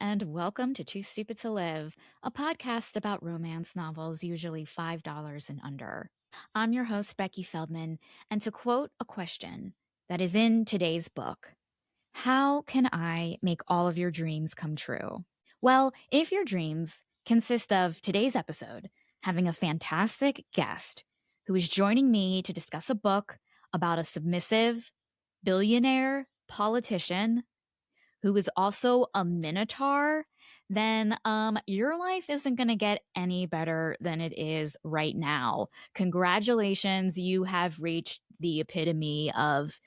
and welcome to Too Stupid to Live, a podcast about romance novels, usually $5 and under. I'm your host, Becky Feldman, and to quote a question that is in today's book, how can I make all of your dreams come true? Well, if your dreams consist of today's episode having a fantastic guest who is joining me to discuss a book about a submissive billionaire politician who is also a Minotaur, then your life isn't going to get any better than it is right now. Congratulations, you have reached the epitome of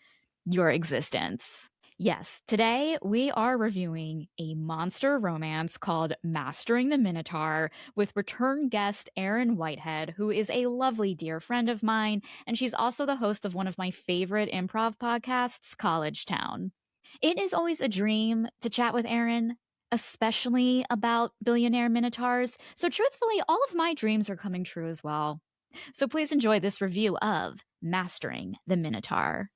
your existence. Yes, today we are reviewing a monster romance called Mastering the Minotaur with return guest Erin Whitehead, who is a lovely dear friend of mine, and she's also the host of one of my favorite improv podcasts, College Town. It is always a dream to chat with Erin, especially about billionaire minotaurs. So truthfully, all of my dreams are coming true as well. So please enjoy this review of Mastering the Minotaur.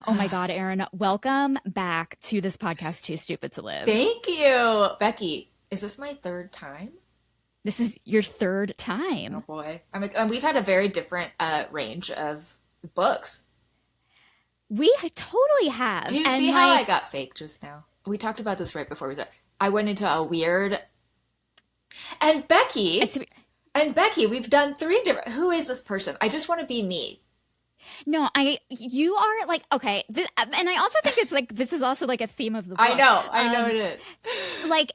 Oh my God, Erin, welcome back to this podcast, Too Stupid to Live. Thank you. Becky, is this my third time? This is your third time. Oh boy. We've had a very different range of books. We totally have. Do you see how I got fake just now? We talked about this right before we started. I went into a weird... And Becky, we've done 3 different... Who is this person? I just want to be me. No, you are like, okay, and I also think it's like, this is also like a theme of the book. I know it is. Like,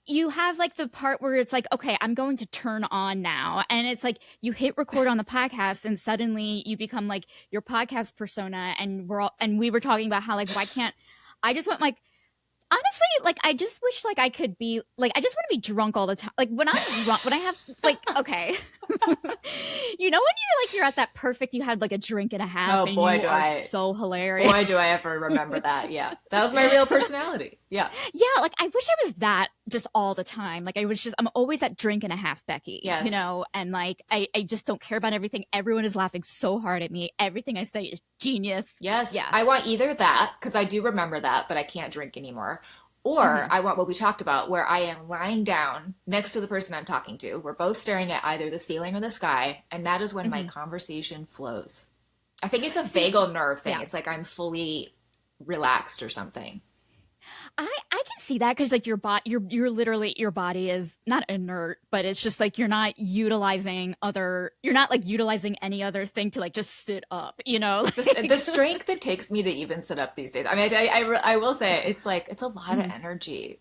you have like the part where it's like, okay, I'm going to turn on now. And it's like, you hit record on the podcast and suddenly you become like your podcast persona. And we were talking about how like, why can't, I just went like, honestly, like, I just wish like I could be like, I just want to be drunk all the time. Like when I'm drunk, when I have like, okay, you know, when you're at that perfect, you had like a drink and a half. Oh and boy, you do are so hilarious. Boy, do I ever remember that. Yeah. That was my real personality. Yeah. Yeah. Like I wish I was that just all the time. Like I'm always at drink and a half Becky, yes. You know, and like, I just don't care about everything. Everyone is laughing so hard at me. Everything I say is genius. Yes. Yeah. I want either that, because I do remember that, but I can't drink anymore. Or I want what we talked about, where I am lying down next to the person I'm talking to. We're both staring at either the ceiling or the sky, and that is when my conversation flows. I think it's a vagal nerve thing. Yeah. It's like I'm fully relaxed or something. I can see that because like your body is not inert, but it's just like you're not utilizing any other thing to like just sit up, you know. The strength it takes me to even sit up these days. I mean, I will say it's a lot of energy.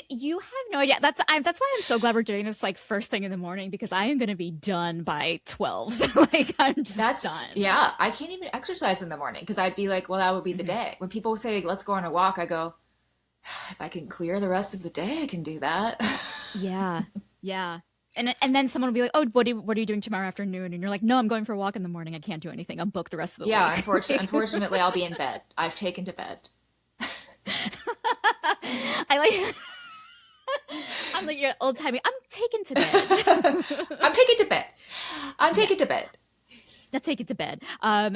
You have no idea. That's why I'm so glad we're doing this like first thing in the morning, because I am going to be done by 12. Like I'm just done. Yeah, I can't even exercise in the morning because I'd be like, well, that would be the day. When people say, let's go on a walk, I go, if I can clear the rest of the day, I can do that. Yeah. And then someone will be like, oh, what are you doing tomorrow afternoon? And you're like, no, I'm going for a walk in the morning. I can't do anything. I'm booked the rest of the week. Yeah, unfortunately, I'll be in bed. I've taken to bed. I'm like your old timey. I'm taken to bed. I'm taken to bed. Let's take it to bed.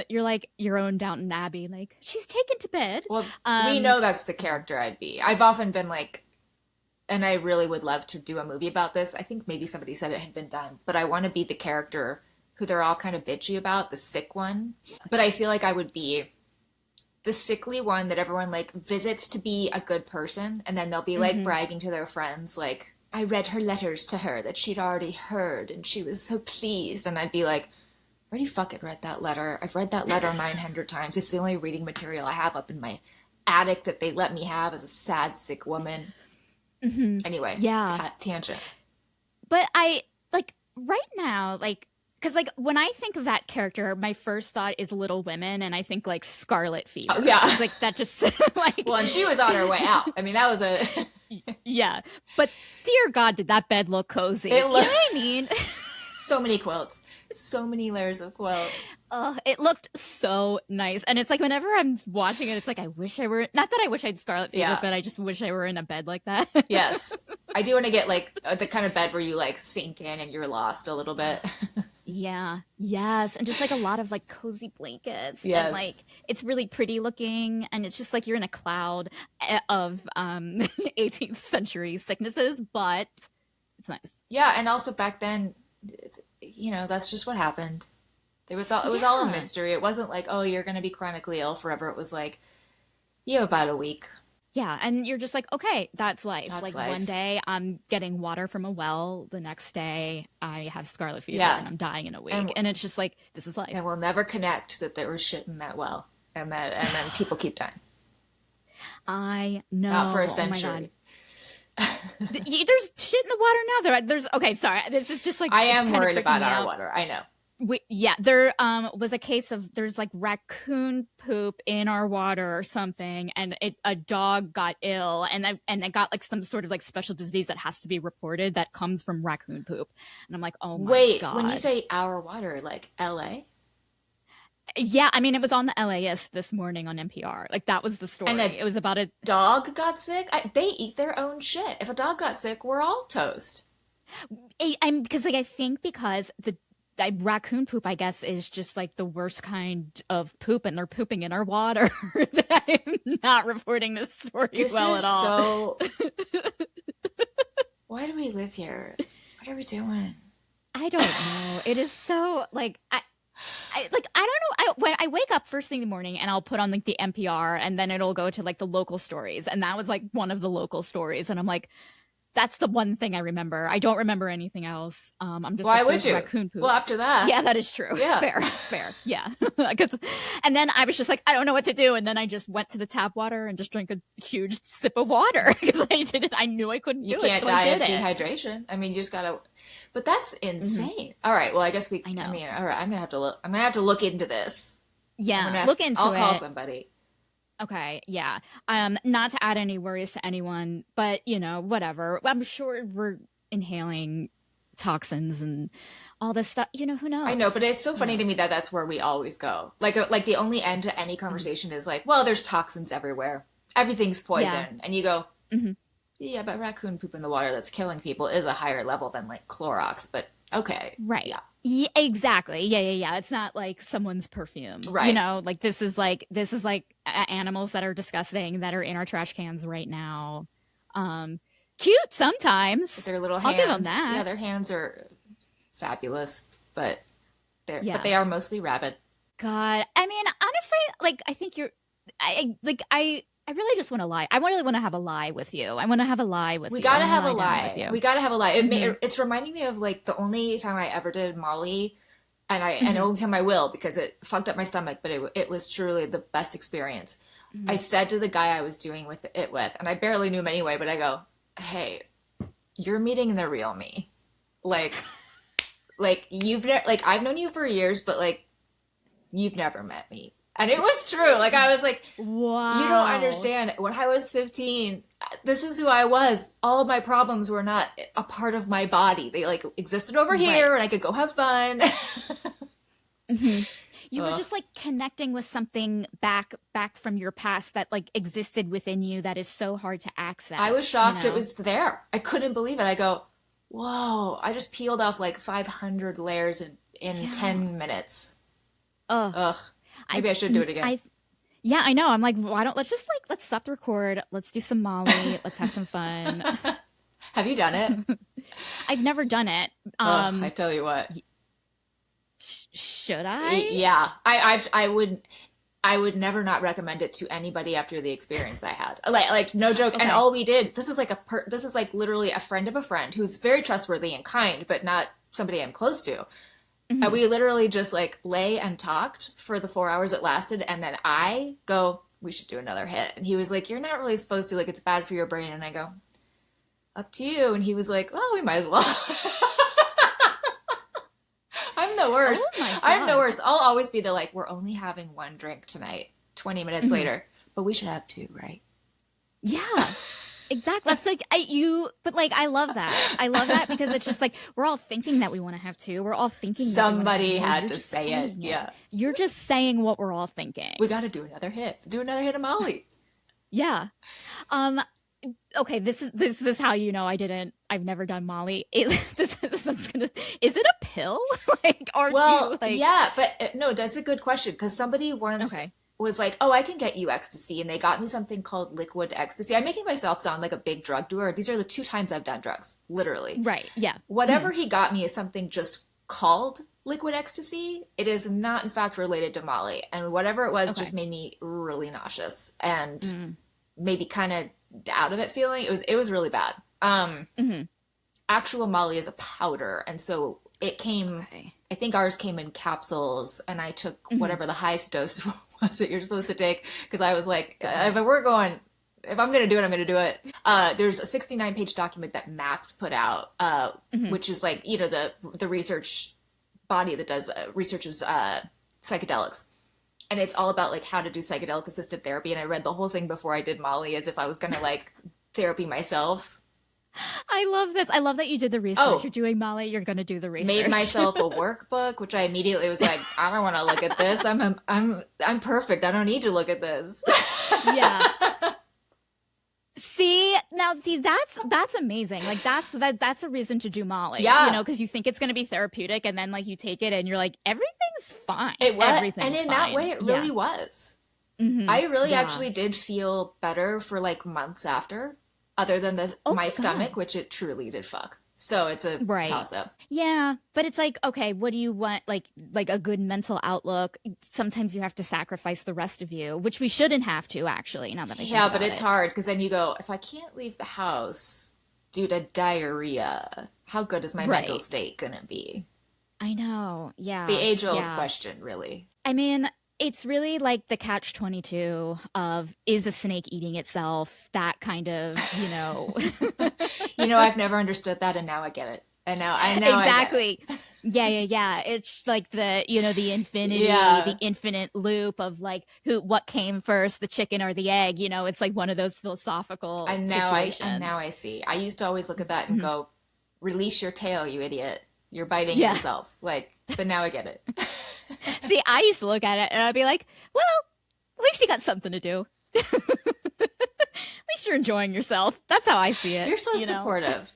You're like your own Downton Abbey. Like she's taken to bed. Well, we know that's the character I'd be. I've often been like, and I really would love to do a movie about this. I think maybe somebody said it had been done, but I want to be the character who they're all kind of bitchy about, the sick one. But I feel like I would be the sickly one that everyone like visits to be a good person, and then they'll be like bragging to their friends like, I read her letters to her that she'd already heard and she was so pleased. And I'd be like, I already fucking read that letter. I've read that letter 900 times. It's the only reading material I have up in my attic that they let me have as a sad sick woman. Anyway, yeah, tangent. But I like right now, like, because, like, when I think of that character, my first thought is Little Women, and I think, like, Scarlet Fever. Oh, yeah. Like, that just, like... Well, and she was on her way out. I mean, that was a... Yeah. But, dear God, did that bed look cozy. You know what I mean? So many quilts. So many layers of quilts. It looked so nice. And it's like, whenever I'm watching it, it's like, I wish I were... Not that I wish I had Scarlet Fever, but I just wish I were in a bed like that. Yes. I do want to get, like, the kind of bed where you, like, sink in and you're lost a little bit. Yeah. Yes. And just like a lot of like cozy blankets and Yes. like it's really pretty looking and it's just like you're in a cloud of 18th century sicknesses, but it's nice. Yeah, and also back then, that's just what happened. It was all a Yeah. mystery. It wasn't like, oh, you're going to be chronically ill forever. It was like, you have about a week. Yeah, and you're just like, okay, that's life. That's Like one life. day I'm getting water from a well, the next day I have scarlet fever Yeah. and I'm dying in a And week. And it's just like this is and life. we'll never connect that there was shit in that well. And then people keep dying. I Not for a know. Oh my God. century. There's shit in the water now. There's okay, sorry. This is just like I it's am kind of worried freaking about me our out. water. I know. Yeah, there was a case of there's like raccoon poop in our water or something, and a dog got ill, and it got like some sort of like special disease that has to be reported that comes from raccoon poop, and I'm like, oh my Wait, when you God. say our water, like LA? Yeah, I mean it was on the LAist this morning on NPR. Like that was the And story. a It was about a dog got sick? They eat their own shit. If a dog got sick, we're all toast. I'm because like I think because the raccoon poop, I guess, is just like the worst kind of poop, and they're pooping in our water. I'm not reporting this story This well is at all. so. Why do we live here? What are we doing? I don't know. It is so like I don't know. When I wake up first thing in the morning and I'll put on like the NPR and then it'll go to like the local stories, and that was like one of the local stories, and I'm like, that's the one thing I remember. I don't remember anything else. I'm just Why like, would there's you? raccoon Well, poop. after that, Yeah, that is true. yeah. Fair, fair. Yeah. 'Cause- and then I was just like, I don't know what to do. And then I just went to the tap water and just drank a huge sip of water because I knew I couldn't You do it. can't So I die did of it. dehydration. I mean, you just gotta. But that's Hmm. insane. All right. Well, I guess we. I I know. mean, all right. I'm gonna have to look. I'm gonna have to look into this. I'm Yeah. gonna. Look I'll into call it. somebody. Okay. Yeah. Not to add any worries to anyone, but whatever. I'm sure we're inhaling toxins and all this stuff. Who I know, but knows? it's so Who funny to me knows? that that's where we always go. Like the only end to any Mhm. conversation is like, well, there's toxins everywhere. Everything's Yeah. poison, and you go, Hmm. yeah, but raccoon poop in the water that's killing people is a higher level than like Clorox. But okay, Right. yeah, Yeah, exactly. Yeah, yeah, yeah. It's not like someone's perfume. right. Like this is like animals that are disgusting that are in our trash cans right now. Um Cute With sometimes. their little I'll give them hands, yeah, that. their hands are fabulous, but Yeah. they are mostly rabid. God. I mean, honestly, like I think you're I really just want to lie. I really want to have a lie with you. I want to have a lie with We you. I gotta want to have a lie down with lie. you. We gotta have a lie. Mhm. It's reminding me of like the only time I ever did Molly, and the Mhm. only time I will because it fucked up my stomach, but it was truly the best experience. I Mhm. said to the guy I was doing it with, and I barely knew him anyway, but I go, "Hey, you're meeting the real me. Like, like I've known you for years, but like you've never met me." And it was true. Like I was like, "You don't Wow. understand. When I was 15, this is who I was. All of my problems were not a part of my body. They like existed over Right. here, and I could go have fun." Hmm. You were Ugh. just like connecting with something back from your past that like existed within you that is so hard to I was access. shocked it was there. I couldn't believe it. I go, "Whoa!" I just peeled off like 500 layers in Yeah. 10 minutes. Oh, Ugh. I Maybe I should do it again. I yeah, I know. I'm like, why don't let's just like let's stop the record. Let's do some Molly. Let's have some fun. Have you done it? I've never done it. Ugh, I tell you what. Should I? Yeah, I would never not recommend it to anybody after the experience I had. Like no joke. And Okay. all we did, this is like literally a friend of a friend who's very trustworthy and kind, but not somebody I'm close to. And Mhm. we literally just like lay and talked for the 4 hours it lasted, and then I go, we should do another hit. And he was like, you're not really supposed to, like it's bad for your brain. And I go, up to you. And he was like, well, we might as well. I'm the worst. Oh my I'm the God. worst. I'll always be the like, we're only having one drink tonight. 20 minutes Mhm. later, but we should have two, right? Yeah. Exactly. That's like but like I love that. I love that because it's just like we're all thinking that we want to have two. We're all thinking that we want to have Somebody more. had You're to just say it. saying it. Yeah. You're just saying what we're all thinking. We got to do another hit. Do another hit of Molly. Yeah. Um Okay, this is how you know I've never done Molly. Is it a pill? Like, or do you Well, like, yeah, but no, that's a good question because somebody once okay. was like, "Oh, I can get you ecstasy," and they got me something called liquid ecstasy. I'm making myself sound like a big drug doer. These are the two times I've done drugs, literally. Right. Yeah. Whatever Mhm. he got me is something just called liquid ecstasy. It is not, in fact, related to Molly, and whatever it was just Okay. made me really nauseous and Mm. maybe kind of out of it feeling. It was really bad. Mhm. Actual Molly is a powder, and so it came. Okay. I think ours came in capsules, and I took Mhm. whatever the highest dose was that you're supposed to take because I was like, Good to know. if I'm gonna do it, I'm gonna do it. There's a 69-page document that Maps put out, Mhm. which is like the research body that does researches psychedelics, and it's all about like how to do psychedelic assisted therapy. And I read the whole thing before I did Molly, as if I was gonna like therapy myself. I love this. I love that you did the research. Oh, You're doing Molly. You're gonna do the made research. myself a workbook, which I immediately was like, I don't want to look at this. I'm perfect. I don't need to look at this. Yeah. See, that's amazing. Like that's a reason to do Molly, Yeah, because you think it's going to be therapeutic, and then like you take it and you're like, everything's fine. it was, and Everything's in that way, fine. it Yeah. really was. Mm-hmm. I really Yeah. actually did feel better for like months after, other than the Oh my my God. stomach, which it truly did fuck. So it's a Right. toss up. Yeah, but it's like, okay, what do you want? Like a good mental outlook. Sometimes you have to sacrifice the rest of you, which we shouldn't have to, actually, now that I think Yeah, but about it's it. hard because then you go, if I can't leave the house due to diarrhea, how good is my mental Right. state gonna be? I know. The Yeah. age old Yeah. question, really. I mean, it's really like the catch 22 of, is a snake eating itself? That kind of, I've never understood that, and now I get it. And now I get Exactly. it. Yeah, yeah, yeah. It's like the infinity, the Yeah, infinite loop of like what came first, the chicken or the egg, it's like one of those philosophical and now situations. I see. I used to always look at that and Mhm. go, "Release your tail, you idiot! You're biting Yeah. yourself." Like, but now I get it. See, I used to look at it and I'd be like, well, at least you got something to do. At least you're enjoying yourself. That's how I see it, You're so supportive.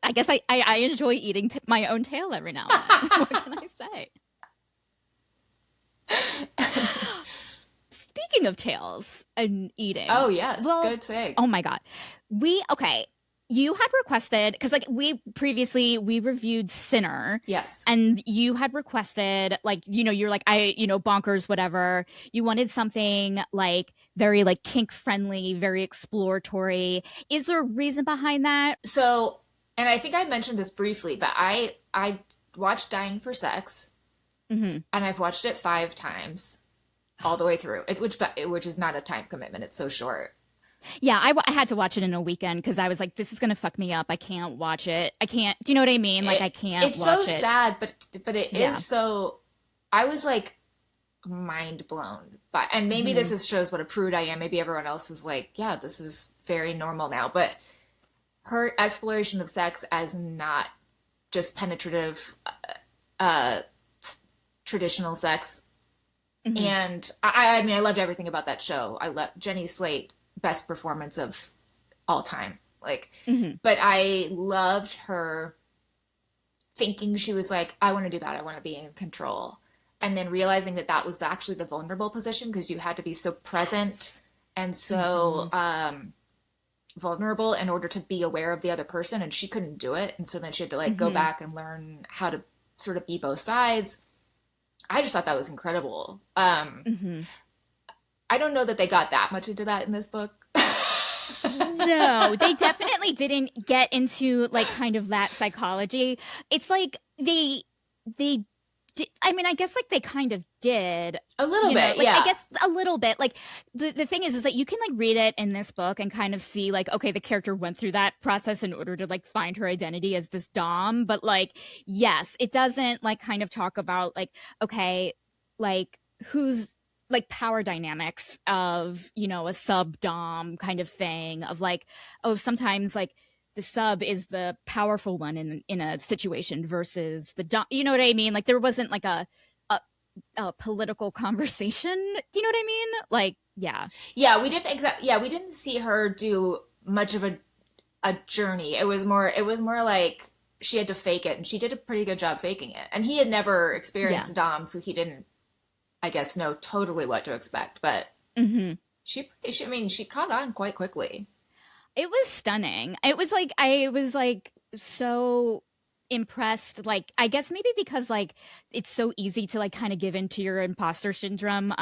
I guess I enjoy eating my own tail every now and then. What can I say? Speaking of tails and eating, Oh yes, well, good take. oh my God. Okay. You had requested, because like we reviewed Sinner, Yes. and you had requested, like, you're like, bonkers, whatever. You wanted something like very like kink friendly, very exploratory. Is there a reason behind that? So, and I think I mentioned this briefly, but I watched Dying for Sex, Hmm. and I've watched it 5 times all the way through. It's which is not a time commitment. It's so short. Yeah, I had to watch it in a weekend because I was like, this is gonna fuck me up. I can't watch it. I can't. Do you know what I mean? Like, It I can't it's so watch it. sad, but it is Yeah. so. I was like mind blown by, and maybe Hmm. shows what a prude I am. Maybe everyone else was like, yeah, this is very normal now. But her exploration of sex as not just penetrative, uh, traditional sex. Hmm. And I mean, I loved everything about that show. I love Jenny Slate, best performance of all time. Like, Hmm. but I loved her thinking she was like, I want to do that. I want to be in control. And then realizing that that was actually the vulnerable position because you had to be so present Yes. and Hmm. so vulnerable in order to be aware of the other person. And she couldn't do it. And so then she had to like go Hmm. back and learn how to sort of be both sides. I just thought that was incredible. Hmm. I don't know that they got that much into that in this book. No, they definitely didn't get into like kind of that psychology. It's like they did, I mean, I guess like they kind of did, A little bit, like I yeah. guess a little bit. Like the thing is that you can like read it in this book and kind of see like, okay, the character went through that process in order to like find her identity as this dom, but like yes, it doesn't like kind of talk about like, okay, like who's like power dynamics of, a sub dom kind of thing of like, oh, sometimes like the sub is the powerful one in a situation versus the dom. You know what I mean? Like there wasn't like a political conversation. Do you know what I mean? Like, yeah. Yeah, we didn't see her do much of a journey. It was more like she had to fake it, and she did a pretty good job faking it. And he had never Yeah. experienced Dom, so he didn't, I guess, know totally what to expect. But Hmm. I mean, she caught on quite quickly. It was stunning. It was like I was like so impressed, like I guess maybe because like it's so easy to like kind of give into your imposter syndrome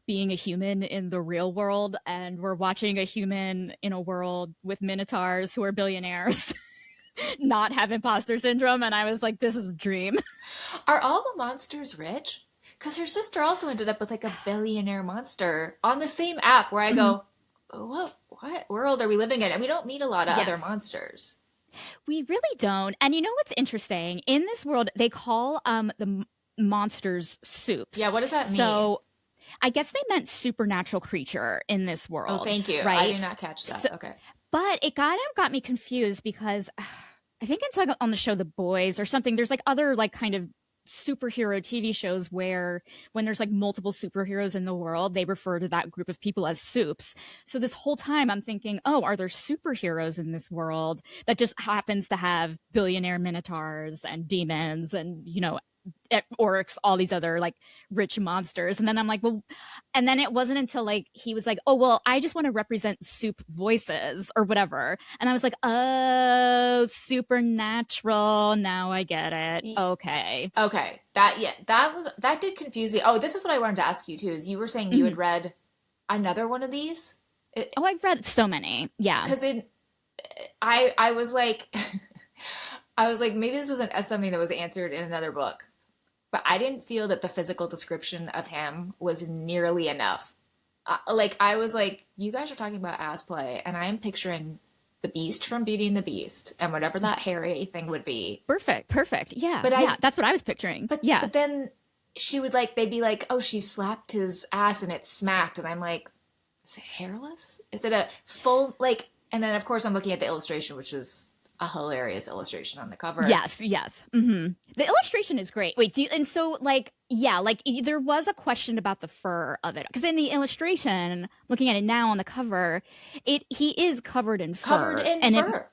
being a human in the real world, and we're watching a human in a world with minotaurs who are billionaires not have imposter syndrome, and I was like, this is a dream. Are all the monsters rich? Because her sister also ended up with like a billionaire monster on the same app where I Mhm. go, what world are we living in? And we don't meet a lot of other Yes. monsters. We really don't. And you know what's interesting? In this world, they call monsters Yeah, soups. what does that mean? So I guess they meant supernatural creature in this Oh, world, thank you. I right? did not catch that. So, Okay. but it kind of got me confused because I think it's like on the show The Boys or something. There's like other like kind of superhero TV shows where when there's like multiple superheroes in the world, they refer to that group of people as soups. So this whole time I'm thinking, oh, are there superheroes in this world that just happens to have billionaire minotaurs and demons and, you know, orcs, all these other like rich monsters. And then I'm like, well, and then it wasn't until like he was like, oh, well, I just want to represent soup voices or whatever. And I was like, oh, supernatural. Now I get it. Okay. Okay. That did confuse me. Oh, this is what I wanted to ask you too, is you were saying you Mhm. had read another one of these? Oh, I've read so many. Yeah. Because I was like I was like, maybe this isn't something that was answered in another book, but I didn't feel that the physical description of him was nearly enough. Like I was like, you guys are talking about ass play, and I am picturing the Beast from Beauty and the Beast, and whatever that hairy thing would be. Perfect. Perfect. Yeah. But Yeah. I, That's what I was picturing. but Yeah. then she would like, they'd be like, oh, she slapped his ass and it smacked, and I'm like, is it hairless? Is it a full like? And then of course I'm looking at the illustration, which was a hilarious illustration on the cover. Yes, yes. The illustration is great. Wait, and so like, yeah, like there was a question about the fur of it because in the illustration, looking at it now on the cover, he is covered in Covered fur, in and it fur.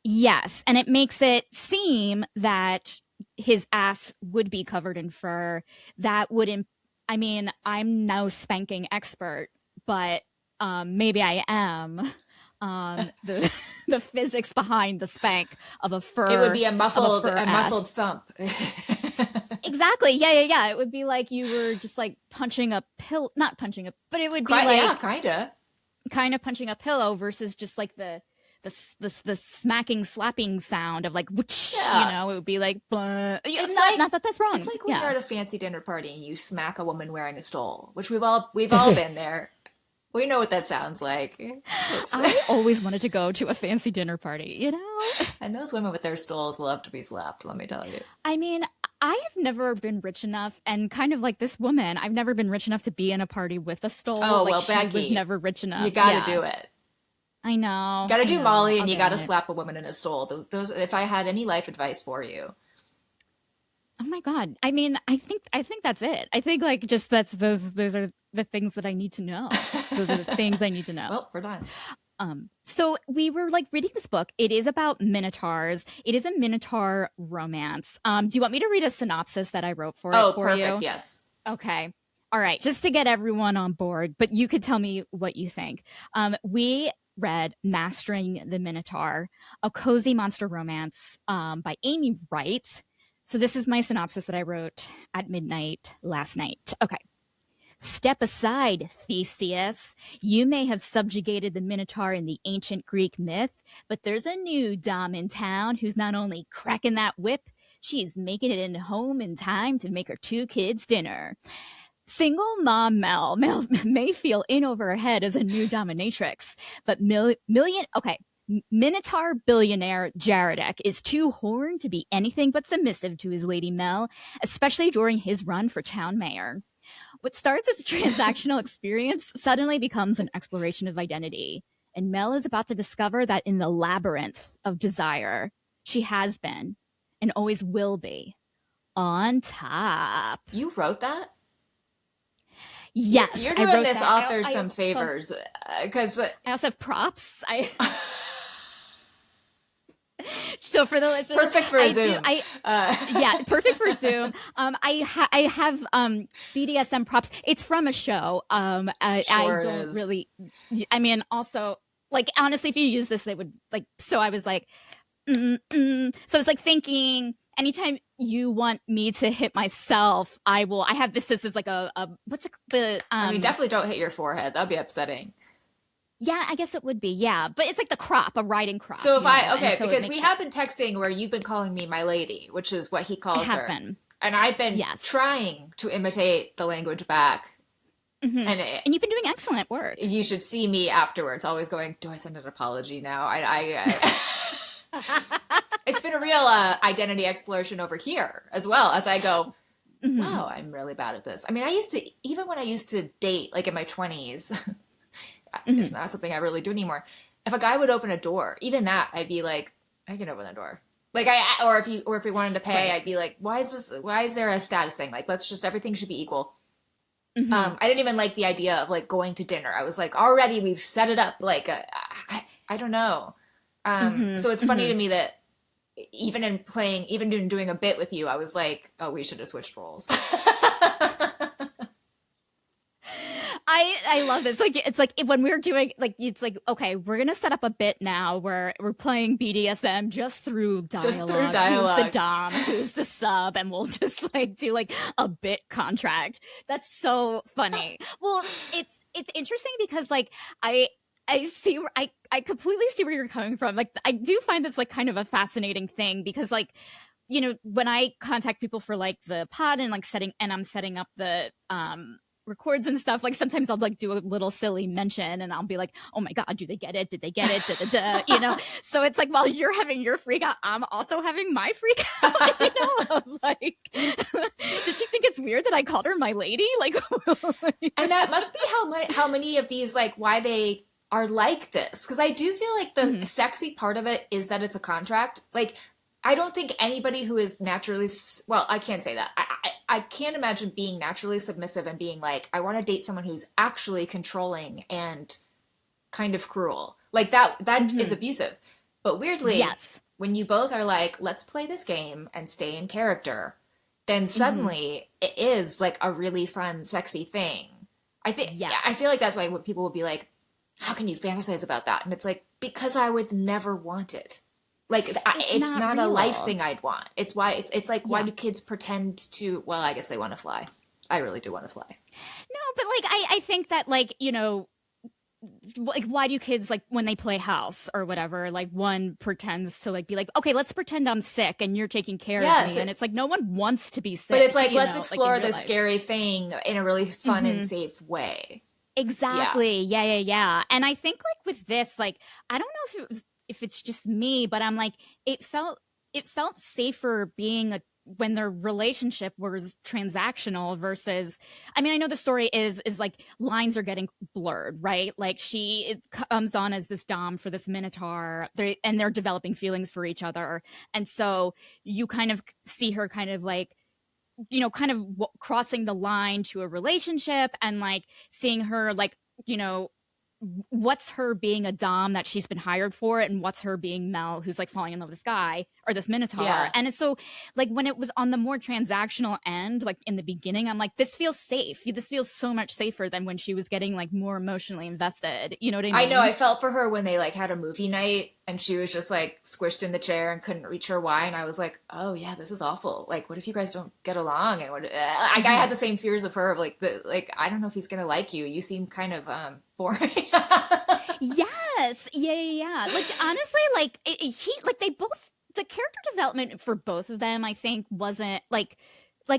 yes, and it makes it seem that his ass would be covered in fur. That would, I mean, I'm no spanking expert, but maybe I am. The the physics behind the spank It would be of a fur a muffled ass. thump. Exactly. Yeah, yeah, yeah. It would be like you were just like punching a pill, not punching a, but it would be Quite, yeah, like kinda. kind of punching a pillow versus just like the smacking slapping sound of like whoosh, you Yeah. know, it would be like It's not that that's it's wrong. like when you're Yeah. at a fancy dinner party and you smack a woman wearing a stole, which we've all been there. We know what that sounds like. It's I always wanted to go to a fancy dinner party, you know? and those women with their stoles love to be slapped, let me tell you. I mean, I have never been rich enough, and kind of like this woman, I've never been rich enough to be in a party with a stole. Oh, Like well, she was Becky, never rich you enough. got to Yeah. do it. I know. Got to I do know. Molly, and I'll you get got to on it. slap a woman in a stole. Those. If I had any life advice for you, Oh my God. I mean, I think that's it. I think like just that's those are the things that I need to know. Those are the things I need to know. well, we're done. So we were like reading this book. It is about minotaurs. It is a minotaur romance. Do you want me to read a synopsis that I wrote for it Oh, for perfect. you? Yes. Okay. All right. Just to get everyone on board, but you could tell me what you think. We read Mastering the Minotaur, a cozy monster romance by Amy Wright. So this is my synopsis that I wrote at midnight last night. Okay. Step aside, Theseus. You may have subjugated the Minotaur in the ancient Greek myth, but there's a new Dom in town who's not only cracking that whip, she's making it in home in time to make her two kids dinner. Single mom Mel may feel in over her head as a new dominatrix, but Minotaur billionaire Jaredek is too horned to be anything but submissive to his lady Mel, especially during his run for town mayor. What starts as a transactional experience suddenly becomes an exploration of identity. And Mel is about to discover that in the labyrinth of desire, she has been and always will be on top. You wrote that? Yes, You're I doing wrote this that. author I some also favors because I also have props. I So for the listeners, perfect for a I do Zoom. I Uh, yeah, perfect for Zoom. I have BDSM props. It's from a show. I sure it don't is. really. I mean, also, like, honestly, if you use this, they would like. So I was like, so it's like thinking. Anytime you want me to hit myself, I will. I have this. This is like a what's the I mean, definitely don't hit your forehead. That'd be upsetting. yeah, I guess it would be, yeah, but it's like the crop, a riding crop, So if you know, I, and okay, so it because we makes it. have been texting where you've been calling me my lady, which is what he I calls have her. been, And I've been yes. trying to imitate the language back. Hmm. And And you've been doing excellent work. you should see me afterwards, always going, do I send an apology now? It's been a real identity exploration over here as well as I go, Hmm. wow, I'm really bad at this. I mean, I used to, even when I used to date, like in my 20s, it's Hmm. not something I really do anymore. If a guy would open a door, even that, I'd be like, I can open the door. Like or if he wanted to pay, Right. I'd be like, why is there a status thing? Like, let's just, everything should be equal. Hmm. I didn't even like the idea of like going to dinner. I was like, already we've set it up. Like, I don't know. Hmm. So it's funny Hmm. to me that even in playing, even in doing a bit with you, I was like, oh, we should have switched roles. I love this. Like it's like when we're doing like it's like okay, we're gonna set up a bit now where we're playing BDSM just through Just through dialogue. Who's the dialogue. dom? Who's the sub? And we'll just like do like a bit contract. That's so funny. Well, it's interesting because like I see where I completely see where you're coming from. Like I do find this like kind of a fascinating thing because like you know when I contact people for like the pod and like setting and I'm setting up the records and stuff, like sometimes I'll like do a little silly mention and I'll be like, oh my god, do they get it, did they get it, da, da, da, you know. So it's like while you're having your freak out, I'm also having my freak out, you know, of like does she think it's weird that I called her my lady, like And that must be how many of these, like, why they are like this, because I do feel like the mm-hmm. sexy part of it is that it's a contract. Like, I don't think anybody who is naturally, well, I can't say that. I can't imagine being naturally submissive and being like, I want to date someone who's actually controlling and kind of cruel. Like that is Mm-hmm. abusive. But weirdly, Yes. when you both are like, let's play this game and stay in character, then Mm-hmm. suddenly it is like a really fun, sexy thing. I feel Yes. like that's why people will be like, how can you fantasize about that? And it's like, because I would never want it. Like, It's it's not not a life real. thing I'd want. It's why it's like, why Yeah. do kids pretend to, well, I guess they want to fly. I really do want to fly. No, but like I think that like, you know, like why do kids like when they play house or whatever, like one pretends to like be like, okay, let's pretend I'm sick and you're taking care of Yes, me, and it's like no one wants to be but it's sick, like, you let's know, like in explore real this life. scary thing in a really fun and Hmm. safe way. Yeah. Exactly. Yeah, yeah, yeah. And I think like with this, like I don't know if it was if it's just me, but I'm like it felt it felt safer being a when their relationship was transactional versus I mean I know the story is like lines are getting blurred, right? Like she it comes on as this dom for this minotaur, and they're developing feelings for each other, and so you kind of see her kind of like you know, kind of crossing the line to a relationship and like seeing her like, you know, what's her being a dom that she's been hired for and what's her being Mel who's like falling in love with this guy or this minotaur. Yeah. And it's so like when it was on the more transactional end, like in the beginning, I'm like this feels safe, this feels so much safer than when she was getting like more emotionally invested, you know what I I know, mean? I felt for her when they like had a movie night and she was just like squished in the chair and couldn't reach her why, and I was like, oh yeah, this is awful. Like, what if you guys don't get along? And what I Mm-hmm. had the same fears of her of like the like I don't know if he's gonna like you. You seem kind of boring. Yes. Yeah, yeah, yeah. Like honestly, like he like they both the character development for both of them I think wasn't like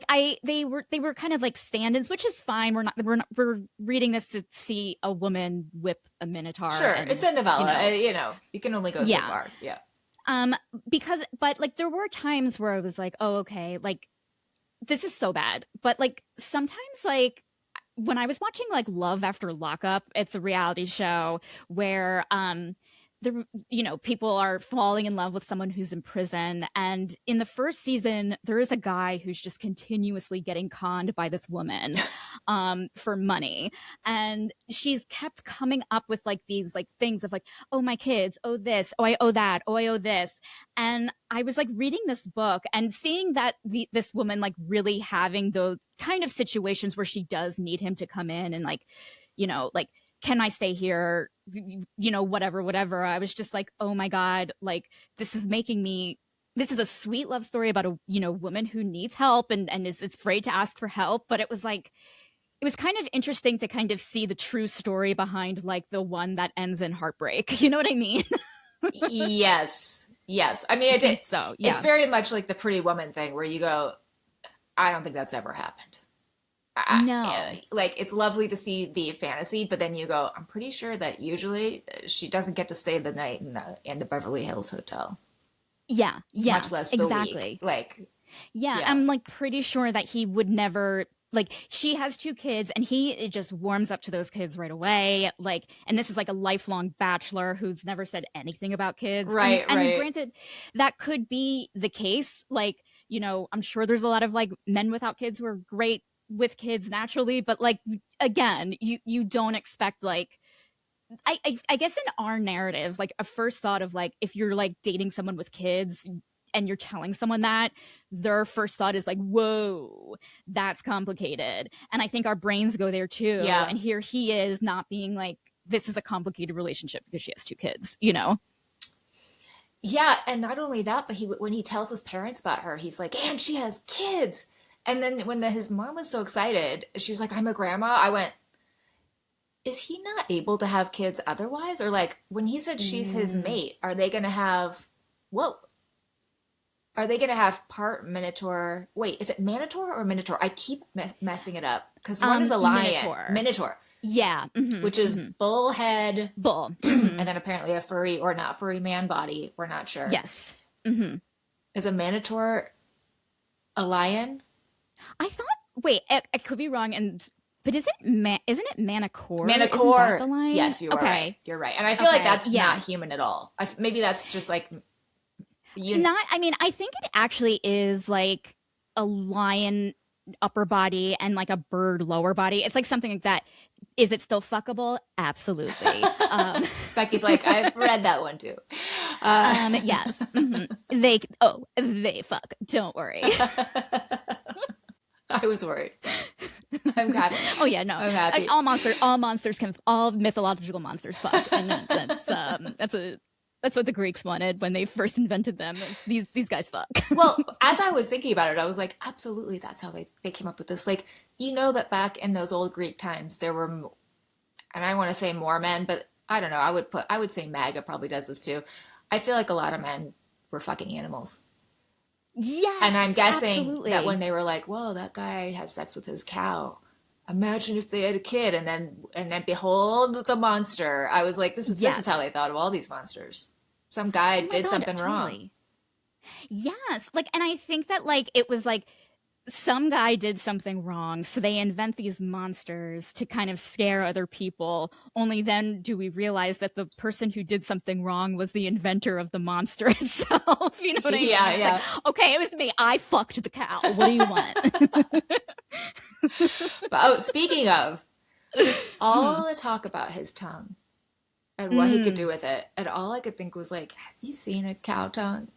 I they were kind of like stand-ins, which is fine. We're reading this to see a woman whip a minotaur Sure, it's and a you novella. know, You know, you can only go so yeah. far. Yeah. Um because but like there were times where I was like, "Oh, okay, like this is so bad." But like sometimes like when I was watching like Love After Lockup, it's a reality show where people are falling in love with someone who's in prison. And in the first season, there is a guy who's just continuously getting conned by this woman for money. And she's kept coming up with like these like things of like, oh, my kids, oh, this, oh, I owe that, oh, I owe this. And I was like reading this book and seeing that this woman like really having those kind of situations where she does need him to come in and like, like, can I stay here? Whatever. I was just like, oh my God, like this is a sweet love story about a, woman who needs help and is afraid to ask for help. But it was kind of interesting to kind of see the true story behind like the one that ends in heartbreak. You know what I mean? Yes. Yes. I mean, So, it's yeah. very much like the Pretty Woman thing where you go, I don't think that's ever happened. No. Like it's lovely to see the fantasy, but then you go, I'm pretty sure that usually she doesn't get to stay the night in the Beverly Hills Hotel, Yeah. Yeah. much less the week. Exactly. Like, Yeah, yeah, I'm like pretty sure that he would never like she has two kids and he it just warms up to those kids right away. Like, and this is like a lifelong bachelor who's never said anything about kids. And right, and right. granted, that could be the case. Like, I'm sure there's a lot of like men without kids who are great with kids naturally, but like again, you don't expect like I guess in our narrative, like a first thought of like if you're like dating someone with kids and you're telling someone that, their first thought is like, whoa, that's complicated. And I think our brains go there too. Yeah. And here he is not being like, this is a complicated relationship because she has two kids. Yeah, and not only that, but when he tells his parents about her, he's like, and she has kids. And then when his mom was so excited, she was like, I'm a grandma. I went, is he not able to have kids otherwise? Or like when he said she's his Mm, mate, are they going to have, whoa, are they going to have part Minotaur? Wait, is it Minotaur or Minotaur? I keep messing it up because one is a lion, Minotaur. Minotaur, Yeah. which is bullhead, Bull. and then apparently a furry or not furry man body. We're not sure. Yes. hmm Is a Minotaur a lion? I thought, wait, I could be wrong. But isn't it Manicore? Isn't that the Manticore. line? Yes, you are right. Okay. You're right. And I feel like Okay. that's Yeah. not human at all. Maybe that's just like you. Not, I mean, I think it actually is like a lion upper body and like a bird lower body. It's like something like that. Is it still fuckable? Absolutely. Becky's like, I've read that one too. Yes. They fuck. Don't worry. I was worried. I'm happy. Oh yeah, no. I'm happy. All mythological monsters fuck, and that's what the Greeks wanted when they first invented them. These guys fuck. Well, as I was thinking about it, I was like, absolutely, that's how they came up with this. Like, that back in those old Greek times, there were, and I want to say more men, but I don't know. I would say MAGA probably does this too. I feel like a lot of men were fucking animals. And I'm Yes, guessing that when absolutely. they were like, "Whoa, that guy has sex with his cow," imagine if they had a kid, and then behold the monster. I was like, this is how Yes. they thought of all these monsters. Some guy Oh my did god, something wrong. totally. Yes. Like, and I think that like it was like some guy did something wrong, so they invent these monsters to kind of scare other people. Only then do we realize that the person who did something wrong was the inventor of the monster itself. You know what I mean? Yeah, It's like, yeah. okay, it was me. I fucked the cow. What do you want? But speaking of Mm. all the talk about his tongue and what he could do with it, and all I could think was like, have you seen a cow tongue?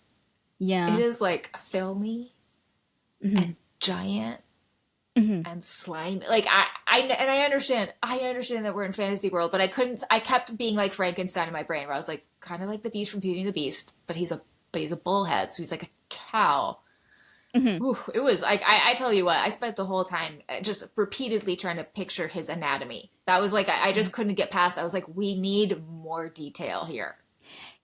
It Yeah. is like filmy hmm and giant hmm and slimy. Like I understand that we're in fantasy world, but I kept being like Frankenstein in my brain where I was like kind of like the beast from Beauty and the Beast, but he's a bullhead, so he's like a cow. hmm Ooh, it was like I tell you what, I spent the whole time just repeatedly trying to picture his anatomy. That was like I just couldn't get past. I was like, we need more detail here.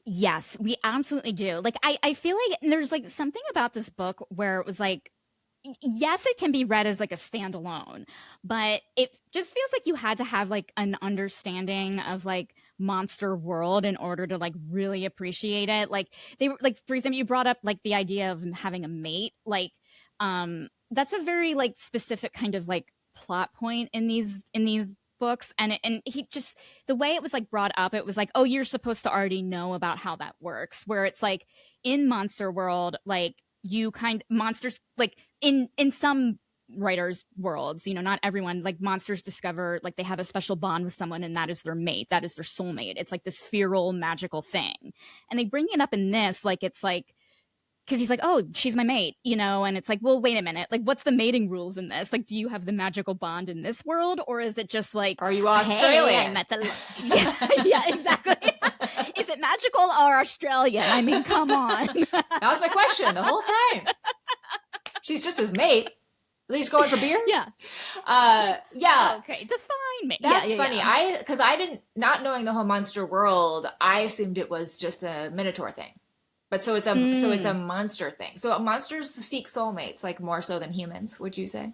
Yes, we absolutely do. Like, I feel like there's like something about this book where it was like, yes, it can be read as like a standalone, but it just feels like you had to have like an understanding of like monster world in order to like really appreciate it. Like they were like, for example, you brought up like the idea of having a mate. Like, that's a very like specific kind of like plot point in these books, and he just, the way it was like brought up, it was like, oh, you're supposed to already know about how that works. Where it's like in Monster World, like monsters, like in some writers' worlds, not everyone, like monsters discover like they have a special bond with someone, and that is their mate, that is their soulmate. It's like this feral magical thing, and they bring it up in this, like it's like, because he's like, oh, she's my mate, and it's like, well, wait a minute, like, what's the mating rules in this? Like, do you have the magical bond in this world, or is it just like, Are you hey, I Australian? met the, yeah, yeah, exactly. Is it magical or Australian? I mean, come on. That was my question the whole time. She's just his mate. Are these going for beers? Yeah. Yeah. Okay, define me. That's yeah, funny. yeah. Because I didn't, not knowing the whole monster world, I assumed it was just a Minotaur thing. But so it's a monster thing. So monsters seek soulmates, like more so than humans, would you say?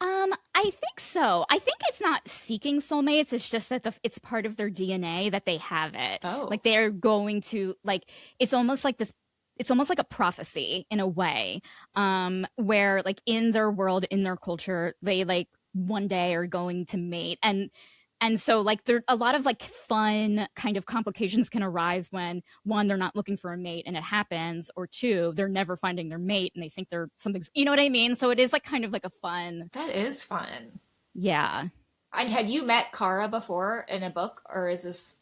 I think so. I think it's not seeking soulmates. It's just that it's part of their DNA that they have it. Oh, Like they're going to, like, it's almost like this. It's almost like a prophecy in a way, where like in their world, in their culture, they like one day are going to mate, and so like there a lot of like fun kind of complications can arise when one, they're not looking for a mate and it happens, or two, they're never finding their mate and they think they're something's, you know what I mean? So it is like kind of like a fun, that is fun. yeah. And had you met Kara before in a book, or is this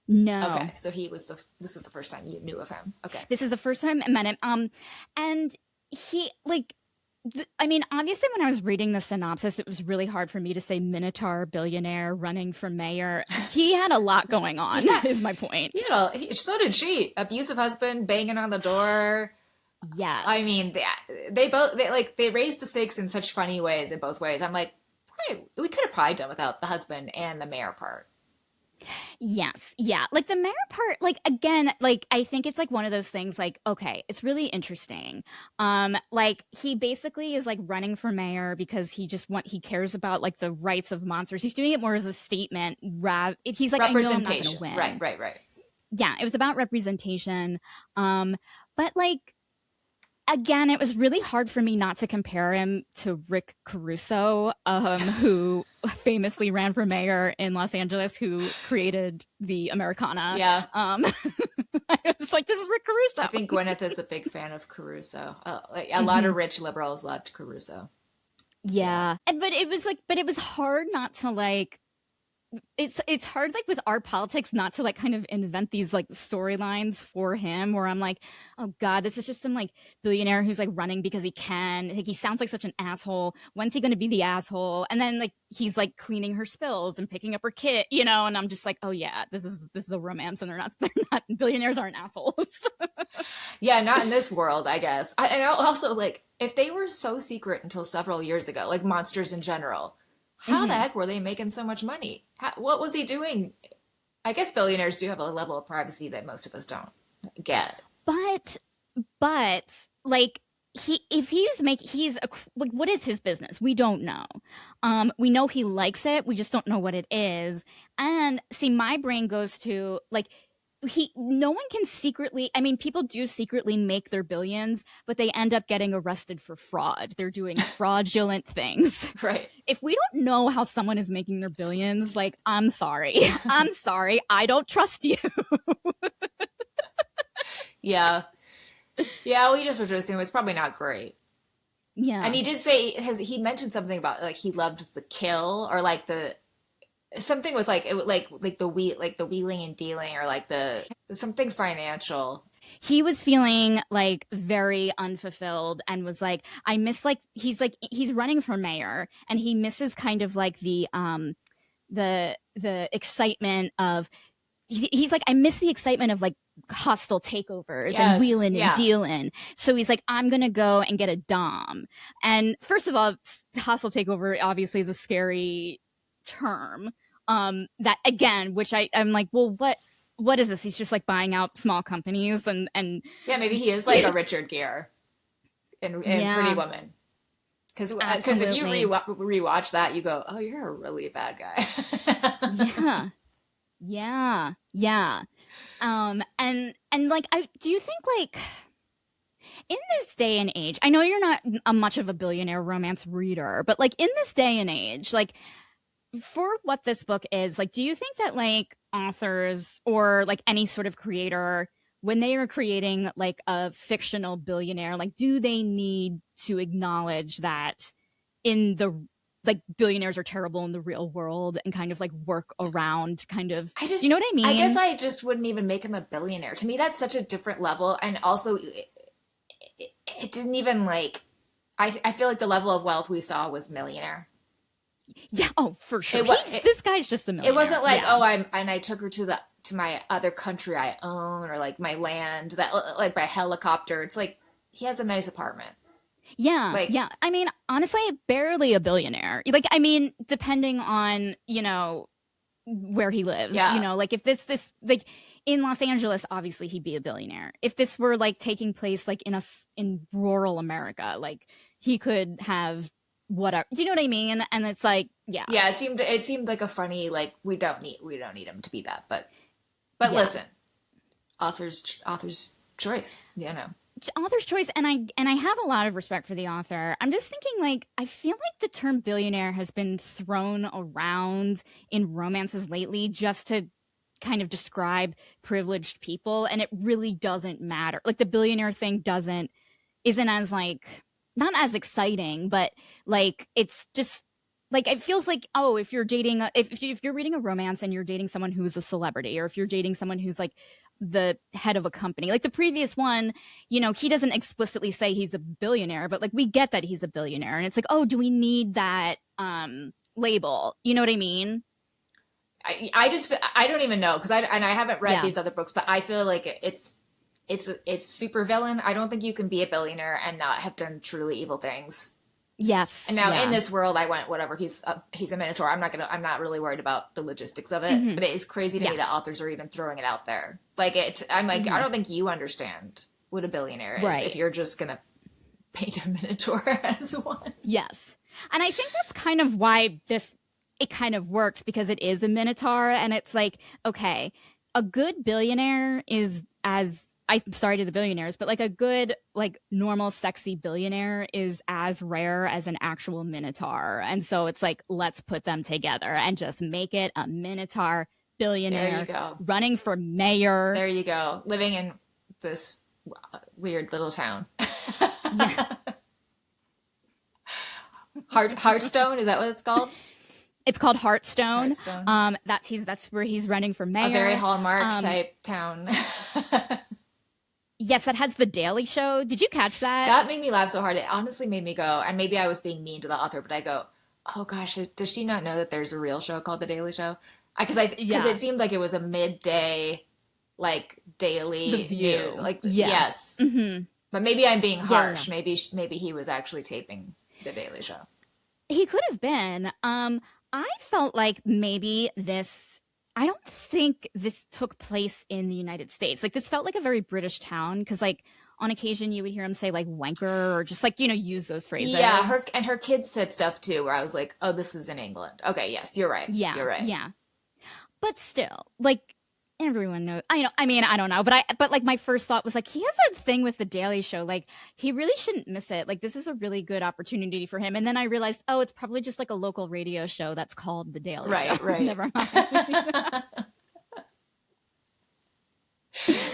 No, okay? So this is the first time you knew of him. Okay. this is the first time I met him. And he like, I mean, obviously, when I was reading the synopsis, it was really hard for me to say Minotaur billionaire running for mayor. He had a lot going on, Yeah. is my point. So did she. Abusive husband banging on the door. Yes. I mean, they both they raised the stakes in such funny ways in both ways. I'm like, we could have probably done without the husband and the mayor part. Yes. Yeah. Like the mayor part, like again, like I think it's like one of those things like, okay, it's really interesting. Like he basically is like running for mayor because he cares about like the rights of monsters. He's doing it more as a statement rather he's like, I know I'm not gonna Representation. win. Right. Yeah, it was about representation. But like again, it was really hard for me not to compare him to Rick Caruso, who famously ran for mayor in Los Angeles, who created the Americana. Yeah. I was like, this is Rick Caruso. I think Gwyneth is a big fan of Caruso. Like a lot of rich liberals loved Caruso. Yeah. But it was hard not to like, it's hard like with our politics not to like kind of invent these like storylines for him where I'm like, oh god, this is just some like billionaire who's like running because he can, like he sounds like such an asshole, when's he going to be the asshole, and then like he's like cleaning her spills and picking up her kit, and I'm just like, oh yeah, this is a romance, and they're not billionaires aren't assholes. Yeah, not in this world, I guess. And also, like, if they were so secret until several years ago, like monsters in general, how the heck were they making so much money? What was he doing? I guess billionaires do have a level of privacy that most of us don't get. But like like, what is his business? We don't know. We know he likes it, we just don't know what it is. And see, my brain goes to like, no one can secretly, I mean, people do secretly make their billions, but they end up getting arrested for fraud. They're doing fraudulent things. Right. If we don't know how someone is making their billions, like, I'm sorry. I'm sorry. I don't trust you. Yeah. Yeah, we just have to assume it's probably not great. Yeah. And he did say, he mentioned something about like he loved the kill, or like the something with like like the wheeling and dealing, or like the something financial. He was feeling like very unfulfilled and was like, I miss like he's running for mayor and he misses kind of like the excitement of he's like, I miss the excitement of like hostile takeovers and wheeling and dealing. So he's like, I'm gonna go and get a dom. And first of all, hostile takeover obviously is a scary term. That again, which I'm like, well, what is this? He's just like buying out small companies and yeah, maybe he is like a Richard Gere in Pretty Woman. Because if you rewatch that, you go, oh, you're a really bad guy. Yeah. And like, do you think like in this day and age, I know you're not much of a billionaire romance reader, but like in this day and age, like for what this book is, like, do you think that like authors or like any sort of creator, when they are creating like a fictional billionaire, like, do they need to acknowledge that in the like billionaires are terrible in the real world and kind of like work around kind of, do you know what I I guess mean? I just wouldn't even make him a billionaire. To me, that's such a different level. And also, it didn't even like, I feel like the level of wealth we saw was millionaire. Yeah, oh, for sure. It was, This guy's just a it millionaire. wasn't like, Yeah. oh, I took her to my other country I own, or like my land that like by helicopter. It's like he has a nice apartment. Yeah, Like, yeah. I mean, honestly, barely a billionaire. Like, I mean, depending on, where he lives, yeah, like if this like in Los Angeles, obviously he'd be a billionaire. If this were like taking place like in rural America, like he could have whatever. Do you know what I mean? And it's like, yeah, yeah. It seemed like a funny like we don't need him to be that, but yeah. listen, author's choice, you know. Author's choice, and I have a lot of respect for the author. I'm just thinking like I feel like the term billionaire has been thrown around in romances lately just to kind of describe privileged people, and it really doesn't matter. Like the billionaire thing doesn't isn't as like not as exciting, but like it's just like it feels like, oh, if you're dating if you're reading a romance and you're dating someone who's a celebrity, or if you're dating someone who's like the head of a company, like the previous one, he doesn't explicitly say he's a billionaire, but like we get that he's a billionaire, and it's like, oh, do we need that label? You know what I mean? I just I don't even know because I haven't read Yeah. these other books, but I feel like it's super villain. I don't think you can be a billionaire and not have done truly evil things. And Yes. now in Yeah. this world, I went whatever. He's a Minotaur. I'm not really worried about the logistics of it. Hmm. But it is crazy to me that Yes. authors are even throwing it out there. Like it, I'm like I Hmm. don't think you understand what a billionaire is if Right. you're just gonna paint a Minotaur as one. Yes. And I think that's kind of why it kind of works, because it is a minotaur, and it's like, okay, a good billionaire is as I'm sorry to the billionaires, but like a good, like normal, sexy billionaire is as rare as an actual minotaur. And so it's like, let's put them together and just make it a minotaur There you billionaire go. running for mayor. There you go. Living in this weird little town. Yeah. Hearthstone, is that what it's called? It's called Hearthstone. Hearthstone. That's where he's running for A very mayor. Hallmark type town. Yes, that has the Daily Show. Did you catch that? That made me laugh so hard. It honestly made me go, and maybe I was being mean to the author, but I go, oh gosh, does she not know that there's a real show called The Daily Show? Because Yeah. it seemed like it was a midday, like The daily View. news. Like Yeah. yes, Hmm. but maybe I'm being Yeah, harsh. yeah. Maybe he was actually taping The Daily Show. He could have been. I felt like maybe I don't think this took place in the United States. Like this felt like a very British town, because like on occasion you would hear him say like wanker, or just like, use those Yeah, phrases. her kids said stuff too, where I was like, oh, this is in England. Okay, yes, you're right. Yeah, You're right. yeah. But still, like everyone knows. I mean, I don't know, but like my first thought was like, he has a thing with the Daily Show. Like he really shouldn't miss it. Like this is a really good opportunity for him. And then I realized, oh, it's probably just like a local radio show that's called the Daily Show. Right, right. Never mind.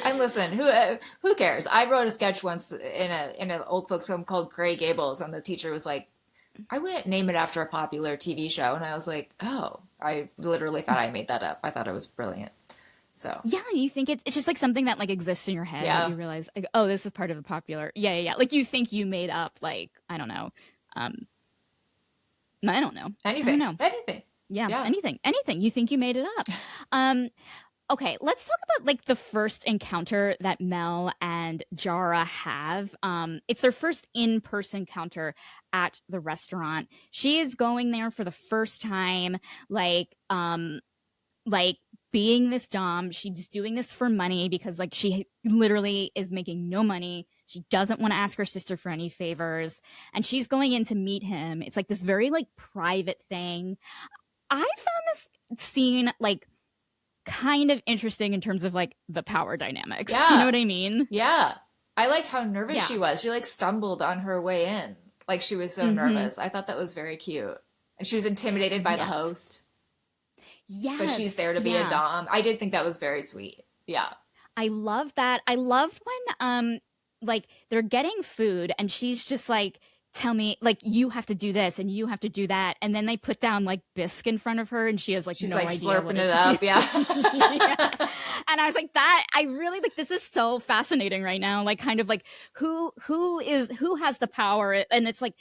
And listen, who cares? I wrote a sketch once in an old folks home called Gray Gables, and the teacher was like, "I wouldn't name it after a popular TV show," and I was like, "Oh, I literally thought I made that up. I thought it was brilliant." So Yeah, you think it's just like something that like exists in your head that yeah, you realize, like, oh, this is part of a popular. Yeah, yeah, yeah. Like you think you made up, like, I don't know. Um, I don't know. I don't anything, know. anything. Yeah, Yeah. anything. You think you made it up. Um, Okay, let's talk about like the first encounter that Mel and Jara have. It's their first in-person encounter at the restaurant. She is going there for the first time, like being this dom. She's doing this for money because like she literally is making no money. She doesn't want to ask her sister for any favors, and she's going in to meet him. It's like this very like private thing. I found this scene like kind of interesting in terms of like the power dynamics. Do you know Yeah, what I mean? yeah. I liked how nervous Yeah. she was. She like stumbled on her way in, like she was so Mm-hmm. nervous. I thought that was very cute, and she was intimidated by the Yes. host. but she's Yes. there to be a Yeah. dom. I did think that was very sweet. Yeah. I love that. I love when like they're getting food and she's just like, tell me, like, you have to do this and you have to do that, and then they put down like bisque in front of her and she has like She's no like idea what slurping it it up. Yeah. yeah. And I was like, that I really like, this is so fascinating right now, like kind of like who has the power, and it's like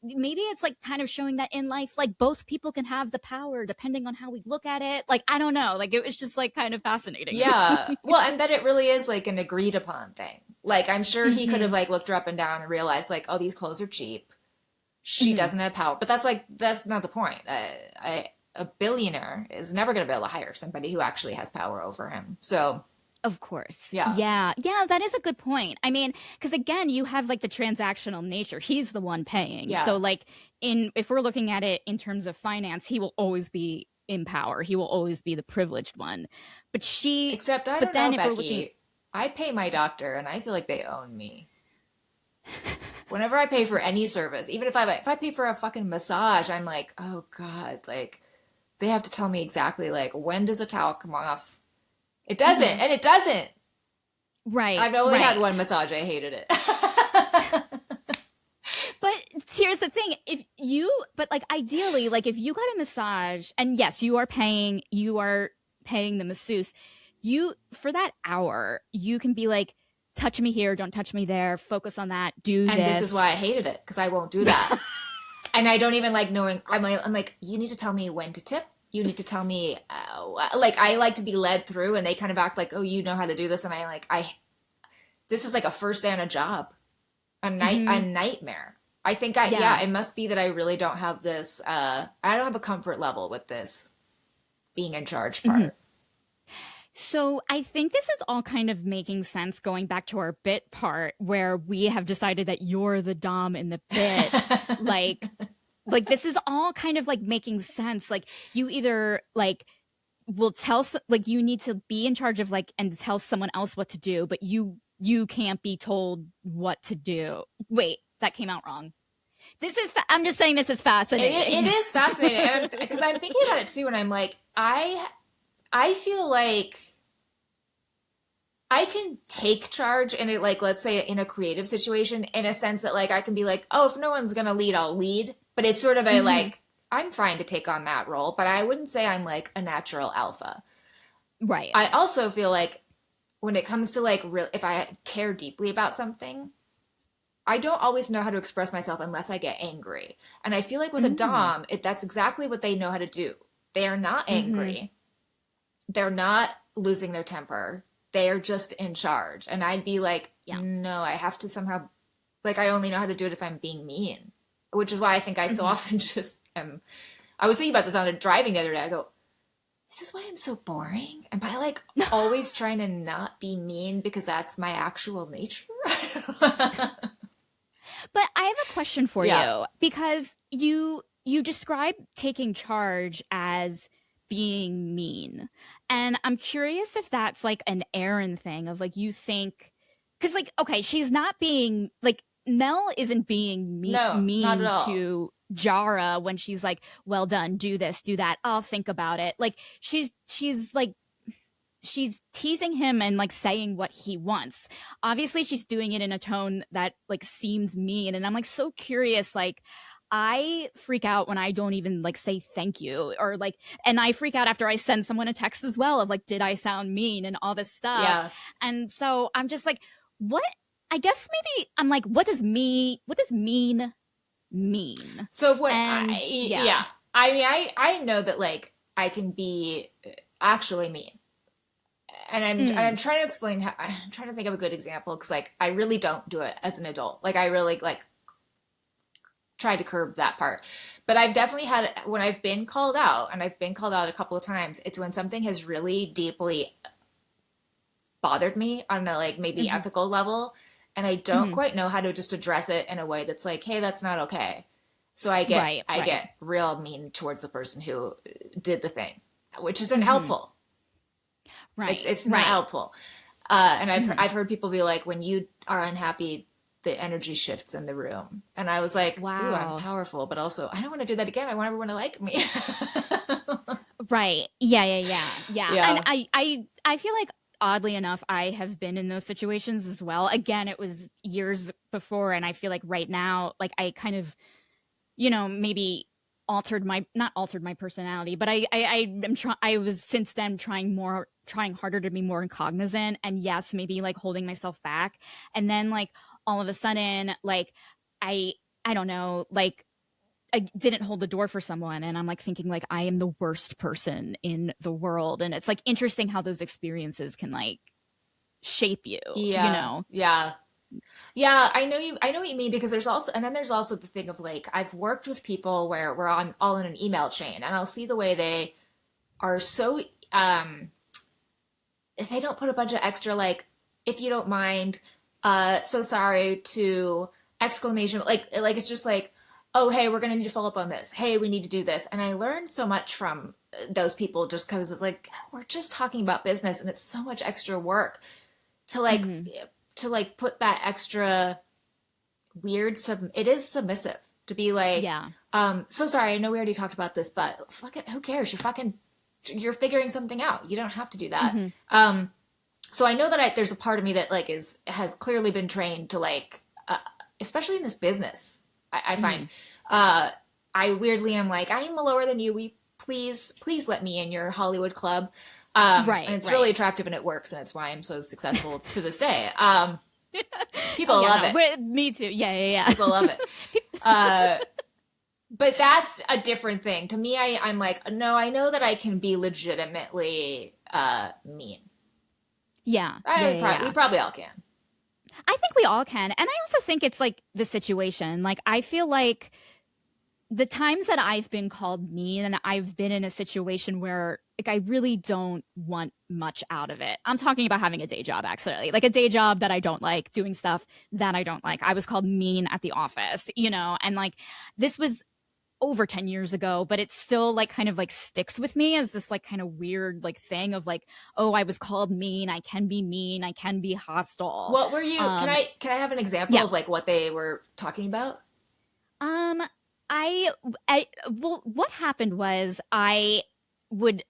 maybe it's like kind of showing that in life, like both people can have the power depending on how we look at it. Like, I don't know, like it was just like kind of fascinating to Yeah. me. Well, and that it really is like an agreed upon thing. Like, I'm sure he could have Hmm. like looked her up and down and realized like, oh, these clothes are cheap. She Hmm. doesn't have power. But that's not the point. A billionaire is never going to be able to hire somebody who actually has power over him. So, Of course. yeah. Yeah. Yeah, that is a good point. I mean, because again, you have like the transactional nature. He's the one paying. So Yeah. like in if we're looking at it in terms of finance, he will always be in power. He will always be the privileged one. But Except I but don't know, then if we're looking Becky. I pay my doctor and I feel like they own me. Whenever I pay for any service, even if I pay for a fucking massage, I'm like, "Oh God, like they have to tell me exactly like when does a towel come off?" It doesn't, Mhm. and it doesn't. Right, I've only had right. one massage. I hated it. But here's the thing, but like ideally, like if you got a massage and yes, you are paying the masseuse, you for that hour, you can be like, touch me here, don't touch me there, focus on that, do And this is this. why I hated it because I won't do that. And I don't even like knowing. I'm like, you need to tell me when to tip. You need to tell me, like, I like to be led through, and they kind of act like, oh, you know how to do this, and this is like a first day on a job, a Hmm. nightmare. I think yeah, Yeah. it must be that I really don't have this. I don't have a comfort level with this being in charge Hmm. part. So I think this is all kind of making sense going back to our bit part where we have decided that you're the dom in the bit. Like this is all kind of like making sense. Like you either like will like you need to be in charge of like and tell someone else what to do, but you can't be told what to do. Wait, that came out wrong. I'm just saying this is It fascinating. is fascinating because I'm thinking about it too, and I'm like, I feel like I can take charge in it, like let's say in a creative situation, in a sense that like I can be like, oh, if no one's gonna lead, I'll lead. But it's sort of a Hmm. like I'm fine to take on that role, but I wouldn't say I'm like a natural alpha. Right. I also feel like when it comes to like real, if I care deeply about something, I don't always know how to express myself unless I get angry. And I feel like with a Mm. dom, that's exactly what they know how to do. They are not Hmm. angry. They're not losing their temper. They are just in charge. And I'd be like, Yeah. no, I have to somehow, like, I only know how to do it if I'm being mean, which is why I think I so Hmm. often just am. I was thinking about this on a driving the other day. I go, this is why I'm so boring. Am I like always trying to not be mean because that's my actual nature? But I have a question for Yeah. you because you describe taking charge as being mean. And I'm curious if that's like an Aaron thing of like you think cuz like okay, she's not being like Mel isn't being No, not at mean all. to Jara when she's like, well done, do this, do that, I'll think about it. Like she's like she's teasing him and like saying what he wants. Obviously, she's doing it in a tone that like seems mean. And I'm like so curious, like, I freak out when I don't even like say thank you or like, and I freak out after I send someone a text as well of like, did I sound mean and all this stuff. Yeah. And so I'm just like, what? I guess maybe I'm like, what does mean? So what And yeah. yeah. I mean I know that like I can be actually mean. And I'm Mm, trying to explain how I'm trying to think of a good example because like I really don't do it as an adult. Like I really like try to curb that part. But I've definitely had when I've been called out, and I've been called out a couple of times, it's when something has really deeply bothered me on a like maybe hmm. ethical level, and I don't Hmm. quite know how to just address it in a way that's like, hey, that's not okay. So Right, I right. get real mean towards the person who did the thing, which isn't Hmm. helpful. Right, It's not right. helpful. And Hmm. I've heard people be like, when you are unhappy, the energy shifts in the room. And I was like, ooh, I'm Wow. powerful, but also I don't want to do that again. I want everyone to like me. Right. Yeah, yeah, yeah. Yeah. And Yeah. I feel like oddly enough I have been in those situations as well. Again, it was years before, and I feel like right now like I kind of, maybe altered my not altered my personality, but I was since then trying harder to be more cognizant, and yes, maybe like holding myself back. And then like all of a sudden like I I don't know, like I didn't hold the door for someone, and I'm like thinking like I am the worst person in the world. And it's like interesting how those experiences can like shape you, you Yeah. know? Yeah. Yeah, I know what you mean, because there's also the thing of like I've worked with people where we're on all in an email chain, and I'll see the way they are so if they don't put a bunch of extra like, if you don't mind, so sorry, to exclamation, like it's just like, oh hey, we're gonna need to follow up on this, hey, we need to do this. And I learned so much from those people, just because it's like we're just talking about business, and it's so much extra work to like Mm-hmm. put that extra it is submissive to be like, Yeah. so sorry, I know we already talked about this, but fucking who cares, you're figuring something out, you don't have to do that. Mm-hmm. So I know that there's a part of me that like has clearly been trained to like, especially in this business. I Mm-hmm. find, uh, I weirdly am like, I am lower than you. We please let me in your Hollywood club. And Right, it's really right. attractive, and it works, and it's why I'm so successful to this day. Oh People yeah, love no, it. but me too. Yeah, yeah, People love it. Uh, but that's a different thing to me. I'm like, no, I know that I can be legitimately mean. yeah. Yeah, yeah, We yeah. probably all can. I think we all can. And I also think it's like the situation. Like I feel like the times that I've been called mean, and I've been in a situation where like I really don't want much out of it. I'm talking about having a day job, actually, like a day job that I don't like, doing stuff that I don't like. I was called mean at the office, and like this was over 10 years ago, but it still like kind of like sticks with me as this like kind of weird like thing of like, oh, I was called mean, I can be hostile. What were you? um Can I have an example yeah. of like what they were talking about? um I well, what happened was I would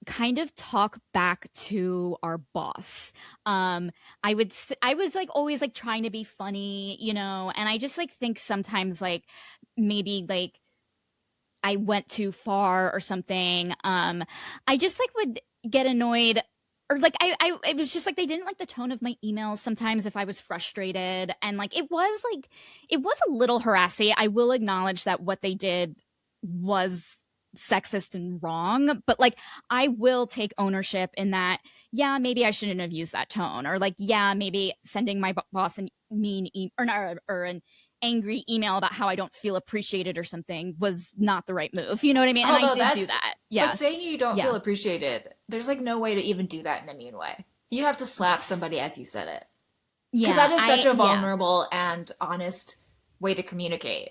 kind of talk back to our boss. um I was like always like trying to be funny, and I just like think sometimes like maybe like I went too far or something. I just like would get annoyed, or like it was just like they didn't like the tone of my emails sometimes if I was frustrated. And like it was a little harassy. I will acknowledge that what they did was sexist and wrong, but like I will take ownership in that. Yeah, maybe I shouldn't have used that tone, or like yeah, maybe sending my boss an or an angry email about how I don't feel appreciated or something was not the right move. You know what I mean? And I Although did do that's, that. but Yeah. saying you don't Yeah. feel appreciated, there's like no way to even do that in a mean way. You have to slap somebody as you said it, because Yeah. that is such a Yeah. vulnerable and honest way to communicate.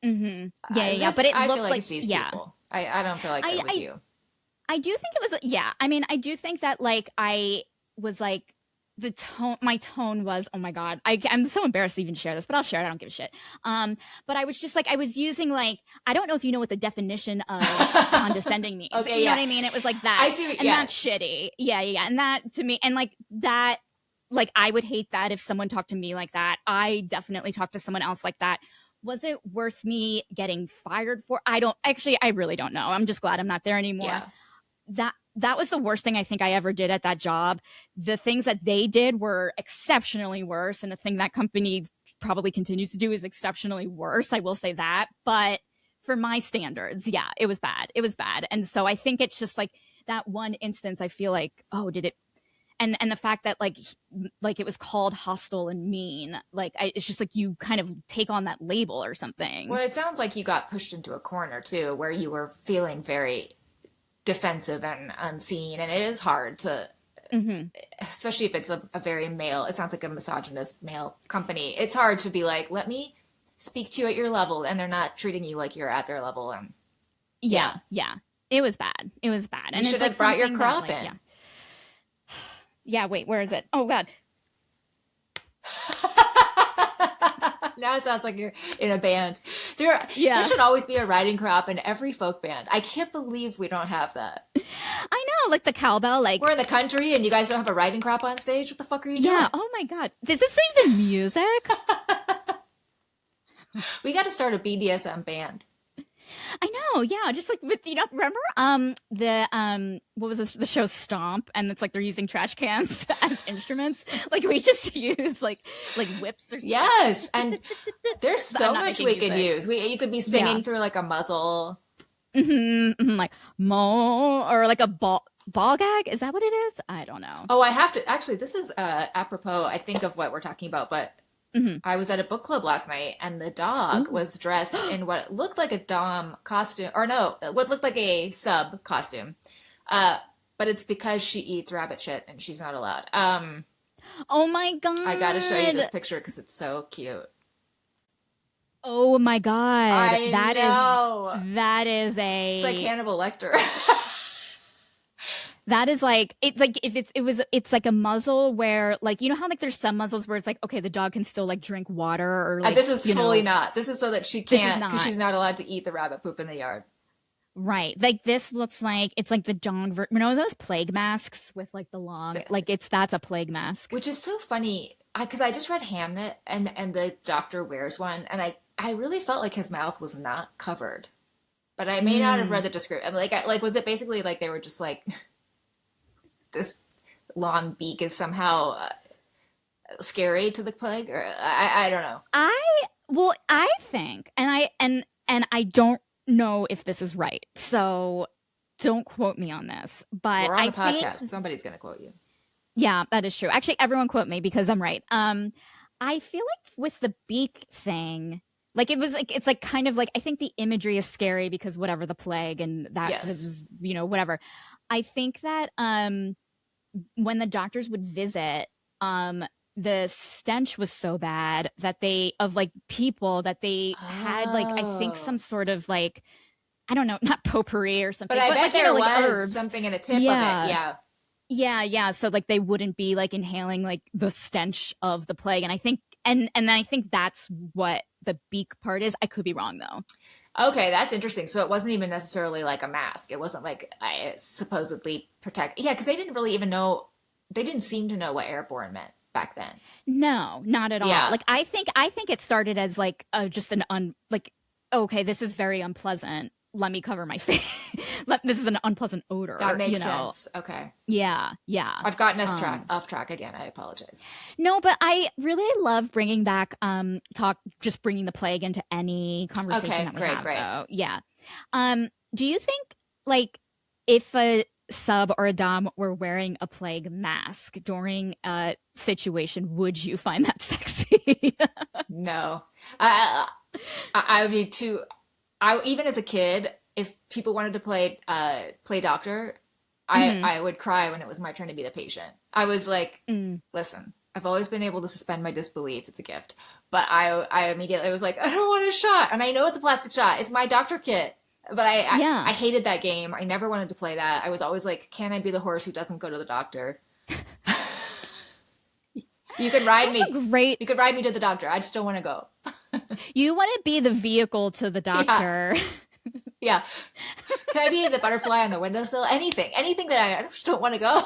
Mm-hmm. Yeah, yeah, yeah. But it I feel looked like like, it's these yeah. people. I don't feel like I, it was I, you. I do think it was, yeah. I mean, I do think that like I was like, my tone was, oh my God, I'm so embarrassed to even share this, but I'll share it. I don't give a shit. But I was just like, I was using like, I don't know if you know what the definition of condescending means. Okay, You know what yeah, I mean? It was like I that. see. And Yeah, that's shitty. Yeah, yeah, yeah. And that to me, and like that, like I would hate that if someone talked to me like that. I definitely talked to someone else like that. Was it worth me getting fired for? I don't actually, I really don't know. I'm just glad I'm not there anymore. yeah. That was the worst thing I think I ever did at that job. The things that they did were exceptionally worse, and the thing that company probably continues to do is exceptionally worse. I will say that, but for my standards, yeah, it was bad. It was bad, and so I think it's just like that one instance. I feel like, oh, did it? And the fact that like it was called hostile and mean, like it's just like you kind of take on that label or something. Well, it sounds like you got pushed into a corner too, where you were feeling very defensive and unseen, and it is hard to, Mm-hmm. especially if it's a very male, it sounds like a misogynist male company, it's hard to be like, let me speak to you at your level, and they're not treating you like you're at their level. And yeah, Yeah, yeah. It was bad. It was bad. you And should it's like have brought your something that crop like, yeah. in. Yeah, wait, where is it? Oh God. Now it sounds like you're in a band. There Yeah. should always be a riding crop in every folk band. I can't believe we don't have that. I know, like the cowbell, We're like, in the country and you guys don't have a riding crop on stage. What the fuck are you yeah. doing? Oh my God. Is this even music? We got to start a BDSM band. I know, yeah, just like with remember the what was the show Stomp, and it's like they're using trash cans as instruments. Like we just use like whips or something. Yes, and there's But I'm so not much making we could music. use. You could be Yeah. singing through like a muzzle. Like mo or like a ball gag. Is that what it is? I don't know. Oh, I have to actually. This is apropos, I think, of what we're talking about. But Hmm. I was at a book club last night, and the dog Ooh. was dressed in what looked like a dom costume, or no, what looked like a sub costume. Uh, but it's because she eats rabbit shit, and she's not allowed. Oh my I got to show you this God. picture because it's so cute. Oh my God. I know. That is It's like a Hannibal Lecter. that is like it's like if it's like a muzzle where like how like there's some muzzles where it's like okay the dog can still like drink water or like This is fully not. This is so that she this is can't, because not she's not allowed to eat the rabbit poop in the yard. right. Like this looks like it's like the dog those plague masks with like the long like that's a plague mask. Which is so funny, because I just read Hamnet, and the doctor wears one, and I really felt like his mouth was not covered. But I may not have read Mm. the description. Like was it basically like they were just like this long beak is somehow scary to the plague, or I don't know. I think and I don't know if this is right. So don't quote me on this, but We're on I a think podcast. Somebody's gonna quote you. yeah, that is true. Actually, everyone quote me because I'm right. I feel like with the beak thing, like it was like it's like kind of like I think the imagery is scary because whatever the plague and that Yes. is whatever. I think that when the doctors would visit, the stench was so bad that they of like people that they had like I think Oh. some sort of like I don't know, not potpourri or But something, I but bet like there like was herbs. something in a tip of it. Yeah. Yeah. Yeah, yeah. So like they wouldn't be like inhaling like the stench of the plague. And I think and then I think that's what the beak part is. I could be wrong though. Okay, that's interesting. So it wasn't even necessarily like a mask. It wasn't like I supposedly protect. Yeah, because they didn't really even know. They didn't seem to know what airborne meant back then. No, not at all. Yeah, Like I think it started as like just an like okay, this is very unpleasant. Let me cover my face. This is an unpleasant that odor, makes sense. Okay, Yeah, yeah. I've gotten us Um off track again. I apologize. no, but I really love bringing back talk just bringing the plague into any conversation Okay, that we great, have great. though. Yeah. Do you think like if a sub or a dom were wearing a plague mask during a situation, would you find that sexy? No, I I would be too. I even as a kid, if people wanted to play doctor, Hmm. I would cry when it was my turn to be the patient. I was like, Mm. listen, I've always been able to suspend my disbelief. It's a gift. But I immediately was like, I don't want a shot. And I know it's a plastic shot. It's my doctor kit. But Yeah. I hated that game. I never wanted to play that. I was always like, can I be the horse who doesn't go to the doctor? You could ride That's me. a great. You could ride me to the doctor. I just don't want to go. You want to be the vehicle to the Yeah. doctor. Yeah. Can I be the butterfly on the windowsill? Anything. Anything that I just don't want to go.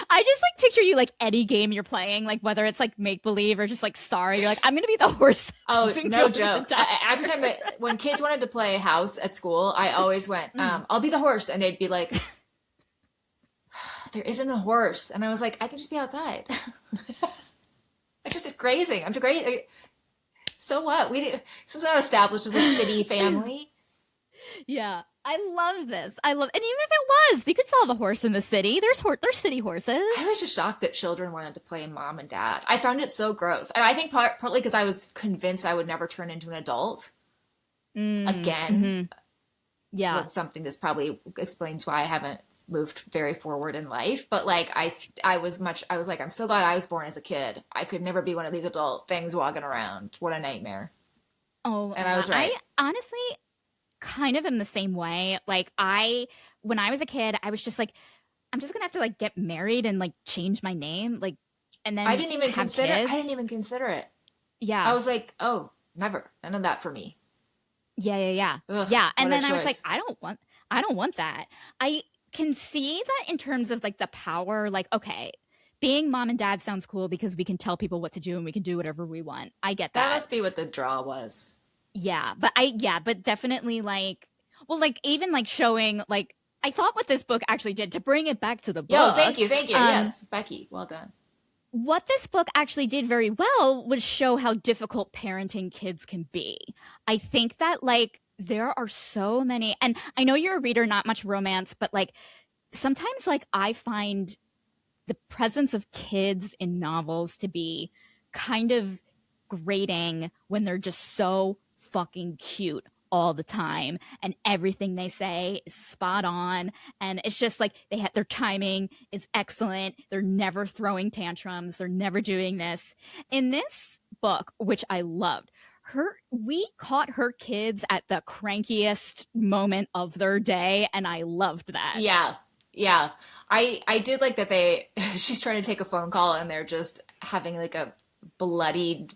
I just like picture you like any game you're playing, like whether it's like make believe or just like sorry, you're like, I'm gonna be the horse that Oh, doesn't no go to the joke. doctor. Every time when kids wanted to play house at school, I always went, Mm. I'll be the horse. And they'd be like, there isn't a horse. And I was like, I can just be outside. I just did grazing. I'm great. So what? This is not established as a city family. Yeah. I love this. And even if it was, you could still have a horse in the city. There's city horses. I was just shocked that children wanted to play mom and dad. I found it so gross. And I think partly because I was convinced I would never turn into an adult Mm, again. hmm. Yeah. That's something that probably explains why I haven't moved very forward in life. But like I was like, I'm so glad I was born as a kid. I could never be one of these adult things walking around. What a nightmare. Oh, And I was I right. honestly kind of am the same way. Like when I was a kid, I was just like, I'm just gonna have to like get married and like change my name, like, and then have I didn't kids. even consider it. I Yeah. was like, oh, never. None of that for me. Yeah, yeah, yeah. Ugh, Yeah, and what a then I was like, choice. I don't want that. I can see that in terms of like the power, like, okay, being mom and dad sounds cool because we can tell people what to do and we can do whatever we want. I get That that. must be what the draw was. Yeah, but definitely like, well, like even like showing like I thought what this book actually did to bring it back to the Yo, book. thank you. Um, Yes, Becky, well done. what this book actually did very well was show how difficult parenting kids can be. I think that like there are so many, and I know you're a reader, not much romance, but like sometimes like I find the presence of kids in novels to be kind of grating when they're just so fucking cute all the time and everything they say is spot on, and it's just like their timing is excellent, they're never throwing tantrums, they're never doing this. In this book, which I loved, her we caught her kids at the crankiest moment of their day, and I loved that. Yeah, yeah. I did like that they she's trying to take a phone call and they're just having like a bloody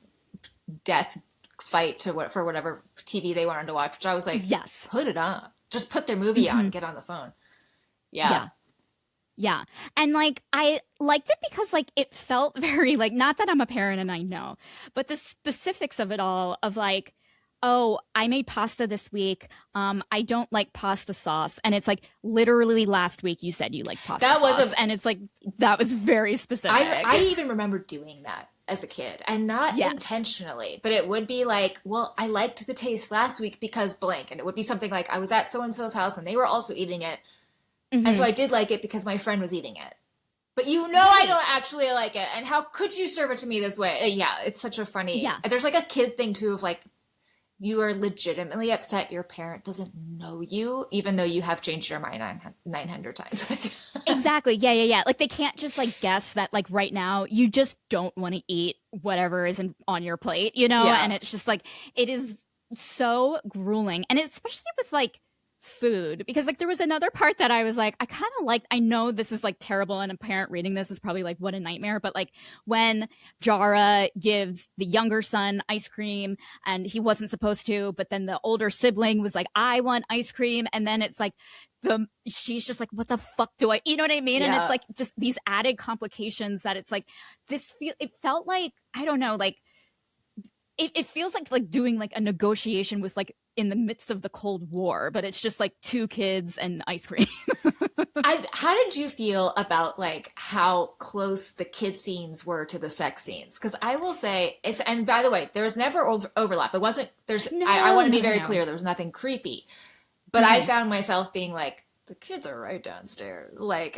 death fight to what for whatever TV they wanted to watch, which I was like, Yes. put it on. Just put their movie on, Mm-hmm. get on the phone. Yeah. Yeah. Yeah. And like I liked it because like it felt very like, not that I'm a parent and I know, but the specifics of it all of like, oh, I made pasta this week. I don't like pasta sauce. And it's like literally last week you said you like pasta That was sauce. a And it's like that was very I specific. even remember doing that as a kid and not Yes. intentionally, but it would be like, well, I liked the taste last week because blank. And it would be something like I was at so and so's house and they were also eating it. And so Hmm. I did like it because my friend was eating it. But you know I Right. don't actually like it. And how could you serve it to me this way? Yeah, it's such a funny. Yeah. There's like a kid thing too of like you are legitimately upset your parent doesn't know you, even though you have changed your mind 900 times. Exactly. Yeah, yeah, yeah. Like they can't just like guess that like right now you just don't want to eat whatever is on your plate, you know? Yeah. And it's just like it is so grueling. And especially with like food because like there was another part that I was like I kind of like I know this is like terrible and a parent reading this is probably like what a nightmare, but like when Jara gives the younger son ice cream and he wasn't supposed to, but then the older sibling was like I want ice cream, and then it's like the she's just like what the fuck do I, you know what I mean, and it's Yeah. like just these added complications that it's like it felt like I don't know, like it feels like doing like a negotiation with like in the midst of the Cold War, but it's just like two kids and ice cream. How did you feel about like how close the kid scenes were to the sex scenes? Because I will say it's, and by the way, there was never overlap. It wasn't, I No, want to no, be no, very no. clear. There was nothing creepy, but I Mm-hmm. found myself being like, the kids are right downstairs. Like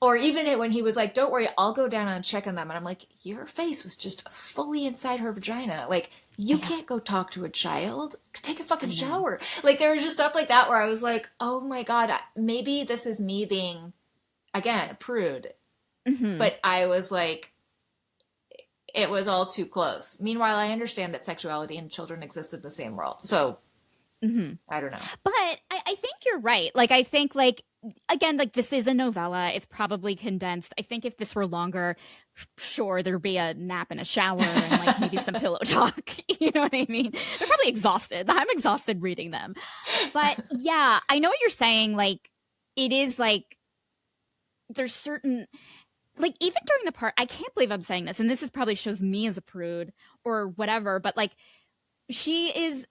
or even when he was like, don't worry, I'll go down and check on them. And I'm like, your face was just fully inside her vagina. Like, you Yeah, can't go talk to a child. Take a fucking I know. shower. Like, there was just stuff like that where I was like, oh my God, maybe this is me being, again, a prude. Mm-hmm. But I was like, it was all too close. Meanwhile, I understand that sexuality and children exist in the same world. So, Mm-hmm. I don't know. But I think you're right. Like I think like again, like this is a novella. It's probably condensed. I think if this were longer, sure, there'd be a nap and a shower and like maybe some pillow talk. You know what I mean? They're probably exhausted. I'm exhausted reading them. But yeah, I know what you're saying. Like it is like there's certain like even during the part I can't believe I'm saying this, and this is probably shows me as a prude or whatever, but like she is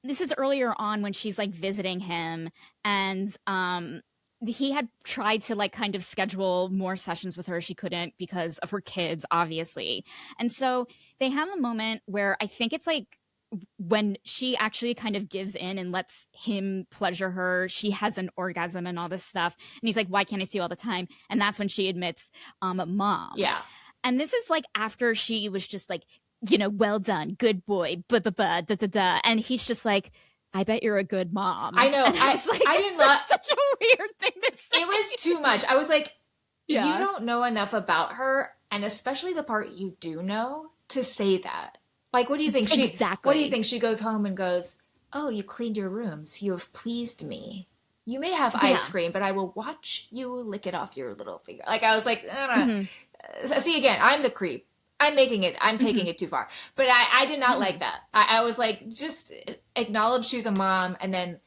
this is earlier on when she's like visiting him, and he had tried to like kind of schedule more sessions with her, she couldn't because of her kids obviously, and so they have a moment where I think it's like when she actually kind of gives in and lets him pleasure her, she has an orgasm and all this stuff, and he's like why can't I see you all the time, and that's when she admits mom. Yeah. And this is like after she was just like, you know, well done, good boy, blah, blah, blah, da, da, da. And he's just like, I bet you're a good mom. I know. And I was like, I didn't that's such a weird thing to it was say. too much. I was like, you Yeah. don't know enough about her, and especially the part you do know to say that. Like, what do you think what do you Exactly. think she goes home and goes, "Oh, you cleaned your rooms. You have pleased me. You may have ice Yeah. cream, but I will watch you lick it off your little finger." Like I was like, no, Hmm. no. See again, I'm the creep. I'm taking it too far. But I did not like that. I was like, just acknowledge she's a mom and then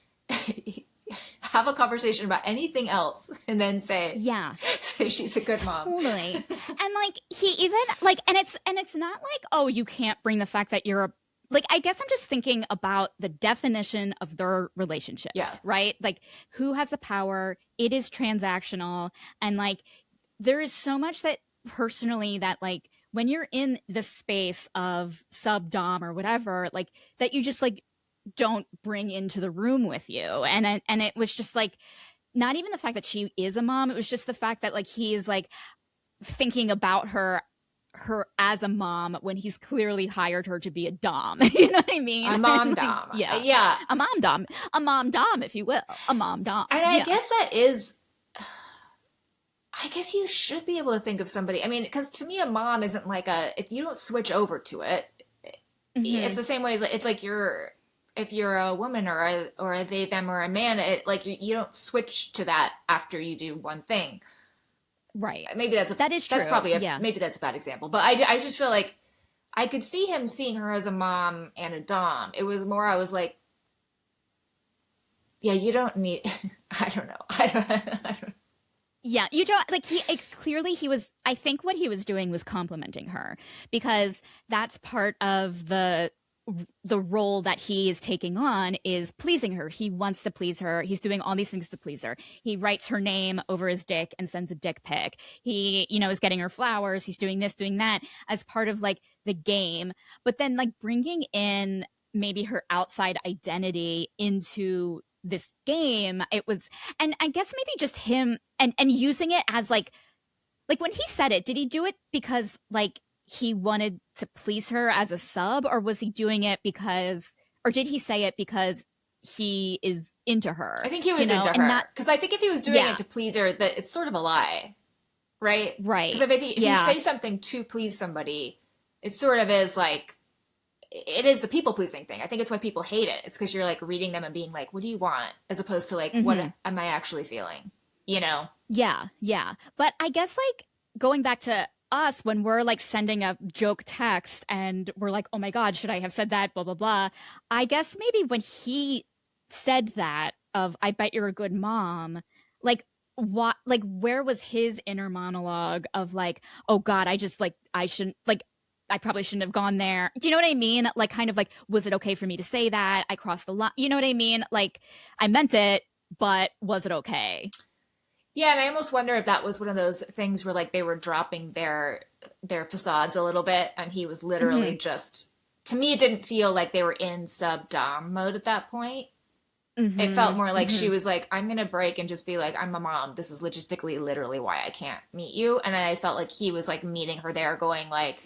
have a conversation about anything else and then Yeah. say she's a good mom. Totally. And like he even like and it's not like, oh, you can't bring the fact that you're a like I guess I'm just thinking about the definition of their relationship, Yeah. right? Like who has the power? It is transactional and like there is so much that personally that like when you're in the space of sub dom or whatever, like that you just like don't bring into the room with you. And it was just like not even the fact that she is a mom, it was just the fact that like he is like thinking about her as a mom when he's clearly hired her to be a dom. You know what I mean? A mom like, dom. Yeah. Yeah. A mom dom, if you will. A mom dom. And I yeah. guess that is, I guess you should be able to think of somebody. I mean, because to me, a mom isn't like if you don't switch over to it, it's the same way as it's like if you're a woman or a they them or a man, like you don't switch to that after you do one thing. Right. Maybe that is true. That's probably yeah. maybe that's a bad example, but I just feel like I could see him seeing her as a mom and a dom. It was more I was like, yeah, you don't need. I don't know. I don't. Yeah, you don't like clearly he was I think what he was doing was complimenting her because that's part of the role that he is taking on is pleasing her. He wants to please her. He's doing all these things to please her. He writes her name over his dick and sends a dick pic. He, is getting her flowers. He's doing this, doing that as part of like the game. But then like bringing in maybe her outside identity into this game, it was, and I guess maybe just him and using it as like when he said it, did he do it because like he wanted to please her as a sub, or was he doing it because, or did he say it because he is into her? I think he was into her because I think if he was doing it to please her, that it's sort of a lie, right? Right. Because if you say something to please somebody, it sort of is like it is the people pleasing thing. I think it's why people hate it. It's because you're like reading them and being like, "What do you want?" as opposed to like, "What am I actually feeling?" Yeah, yeah. But I guess like going back to us when we're like sending a joke text and we're like, oh my God, should I have said that? Blah, blah, blah. I guess maybe when he said that of, I bet you're a good mom, like, what, like, where was his inner monologue of like, oh God, I shouldn't, like, I probably shouldn't have gone there. Do you know what I mean? Like, kind of like, was it okay for me to say that? I crossed the line. You know what I mean? Like, I meant it, but was it okay? Yeah, and I almost wonder if that was one of those things where like they were dropping their facades a little bit, and he was literally just. To me, it didn't feel like they were in sub dom mode at that point. It felt more like she was like, "I'm gonna break and just be like, I'm a mom. This is logistically, literally why I can't meet you." And I felt like he was like meeting her there, going like,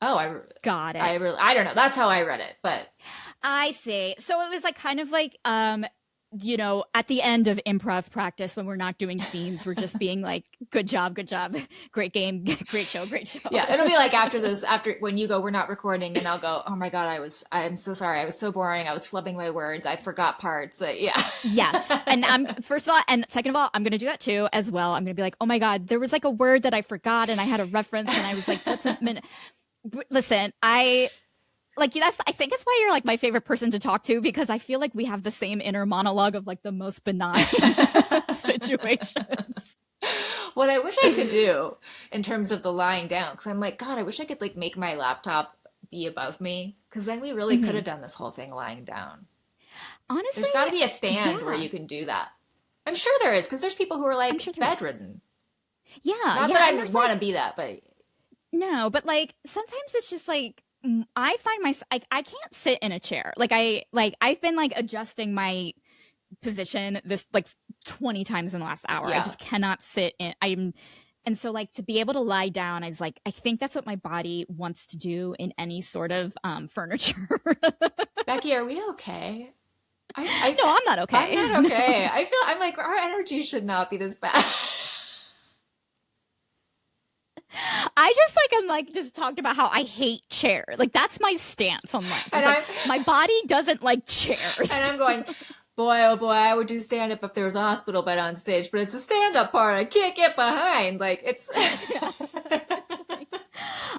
"Oh, I got it. I don't know." That's how I read it, but I see. So it was like kind of like at the end of improv practice when we're not doing scenes, we're just being like, good job, great game, great show. Yeah, it'll be like after when you go, we're not recording, and I'll go, oh my God, I'm so sorry, I was so boring, I was flubbing my words, I forgot parts. Yeah. Yes, and I'm first of all, and second of all, I'm gonna do that too as well. I'm gonna be like, oh my God, there was like a word that I forgot, and I had a reference, and I was like, what's a minute? Listen, I think that's why you're like my favorite person to talk to, because I feel like we have the same inner monologue of like the most benign situations. What I wish I could do in terms of the lying down, because I'm like, God, I wish I could like make my laptop be above me, because then we really could have done this whole thing lying down. Honestly, there's got to be a stand where you can do that. I'm sure there is, because there's people who are like bedridden. Yeah, not that I want to be that, but no, but like sometimes it's just like. I find myself I can't sit in a chair. I've been like adjusting my position this like 20 times in the last hour. Yeah. I just cannot sit in. And so like to be able to lie down is like I think that's what my body wants to do in any sort of furniture. Becky, are we okay? No, I'm not okay. I'm not okay. I'm like our energy should not be this bad. I just I'm like just talked about how I hate chair. Like that's my stance on life. Like, my body doesn't like chairs. And I'm going, boy, oh boy, I would do stand up if there was a hospital bed on stage, but it's a stand up part I can't get behind. Like it's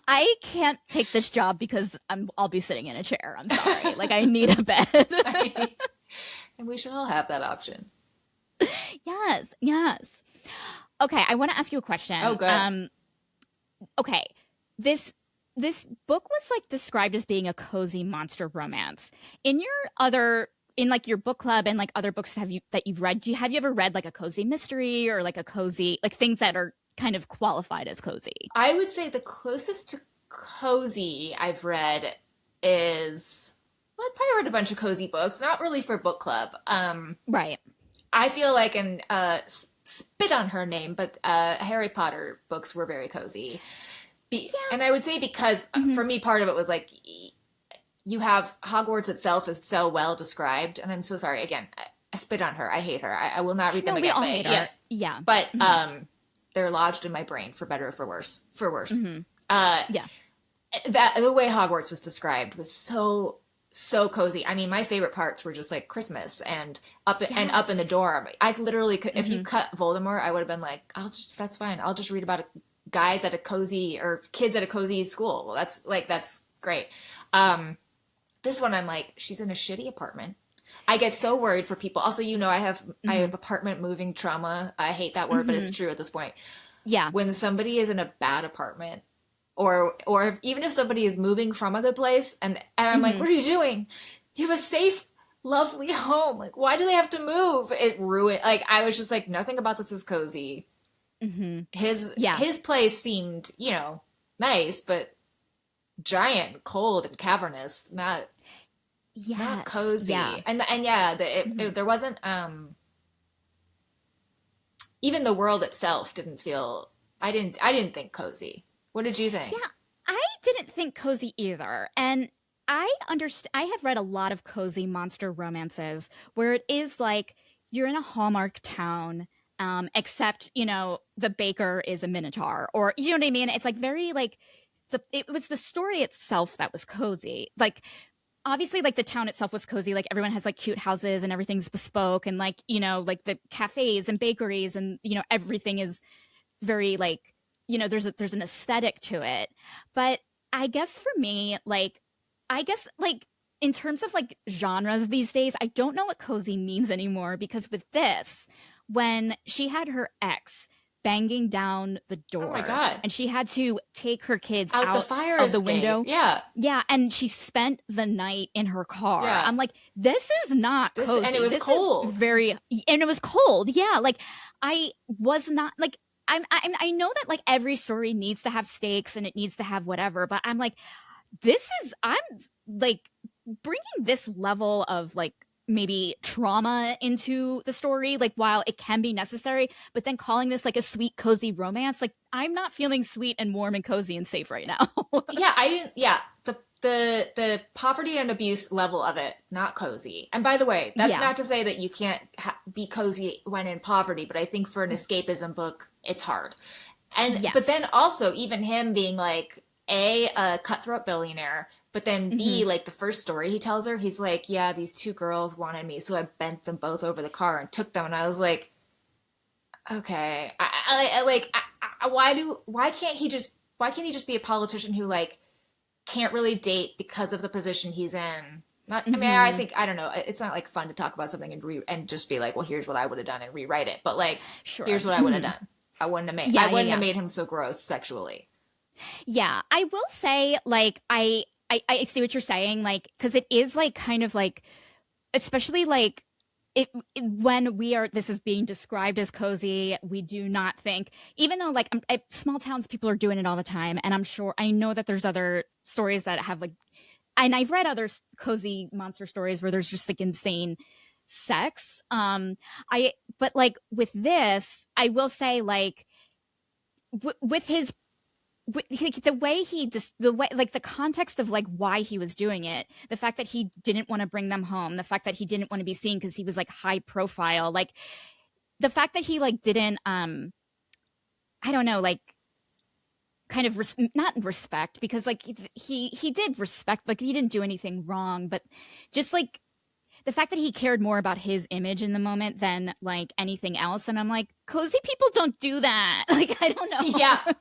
I can't take this job because I'll be sitting in a chair. I'm sorry. Like I need a bed. I, and we should all have that option. Yes, yes. Okay, I want to ask you a Oh, question. good. Okay, this this book was like described as being a cozy monster romance. In your other in like your book club and like other books that you've read, have you ever read like a cozy mystery or like a cozy like things that are kind of qualified as cozy? I would say the closest to cozy I've read is, well, I've probably read a bunch of cozy books, not really for book club. Right. I feel like an spit on her name, but Harry Potter books were very cozy. Yeah. And I would say because Hmm. for me, part of it was like you have Hogwarts itself is so well described, and I'm so sorry again. I spit on her. I hate her. I will not read them No, we again. all But hate her. yes, Yeah. but Hmm. they're lodged in my brain for better or for worse. For worse, Hmm. uh, Yeah. that the way Hogwarts was described was so cozy. I mean, my favorite parts were just like Christmas and up in the Yes. dorm. I literally could, if you Hmm. cut Voldemort, I would have been like, I'll just that's fine. I'll just read about guys at a cozy or kids at a cozy school. Well, that's great. Um, this one, I'm like, she's in a shitty apartment. I get so worried Yes. for people. Also, I Hmm. have apartment moving trauma. I hate that word, but it's Hmm. true at this point. Yeah. When somebody is in a bad apartment, or even if somebody is moving from a good place, and I'm like, Hmm. what are you doing? You have a safe, lovely home. Like, why do they have to move? It ruined. Like, I was just like, nothing about this is cozy. Hmm. His Yeah. his place seemed, nice, but giant, cold, and cavernous. Not Yes. Yeah. cozy. And yeah, Hmm. there wasn't even the world itself didn't feel. I didn't think cozy. What did you think? Yeah, I didn't think cozy either. And I understand, I have read a lot of cozy monster romances where it is like you're in a Hallmark town, except, the baker is a Minotaur, or you know what I mean? It's like very like it was the story itself that was cozy. Like, obviously, like the town itself was cozy. Like everyone has like cute houses and everything's bespoke, and like, like the cafes and bakeries and, everything is very like, there's an aesthetic to it. But I guess for me, like, I guess like in terms of like genres these days, I don't know what cozy means anymore, because with this, when she had her ex banging down the Oh my door god. and she had to take her kids Out the out fire of the escape. window. Yeah. Yeah, and she spent the night in her car. Yeah. I'm like, this is not And it cozy. was This is cold. very, and it was cold. Yeah, like I was not like, I know that like every story needs to have stakes and it needs to have whatever, but I'm like, I'm like bringing this level of like maybe trauma into the story, like while it can be necessary, but then calling this like a sweet cozy romance, like I'm not feeling sweet and warm and cozy and safe right now. Yeah, I didn't. Yeah, the poverty and abuse level of it, not cozy. And by the way, that's Yeah. not to say that you can't be cozy when in poverty, but I think for an escapism book, it's hard. And but then Yes. also even him being like a cutthroat billionaire, but then Hmm. B, like the first story he tells her, he's like, yeah, these two girls wanted me, so I bent them both over the car and took them, and I was like, okay, why can't he just be a politician who like can't really date because of the position he's in? Not, I mean, I Hmm. think I don't know. It's not like fun to talk about something and just be like, well, here's what I would have done and rewrite it. But like, Sure. here's what I would have Hmm. done. I Yeah, yeah, wouldn't have yeah. made him so gross sexually. Yeah, I will say, like, I see what you're saying, like, because it is like kind of like, especially like when this is being described as cozy, we do not think, even though like small towns people are doing it all the time, and I know that there's other stories that have like, and I've read other cozy monster stories where there's just like insane sex. I But like with this, I will say like with his like, the way he just the way like the context of like why he was doing it, the fact that he didn't want to bring them home, the fact that he didn't want to be seen because he was like high profile, like the fact that he like didn't I don't know, like kind of not respect, because like he did respect, like he didn't do anything wrong, but just like the fact that he cared more about his image in the moment than like anything else. And I'm like, cozy people don't do that. Like, I don't Yeah, know.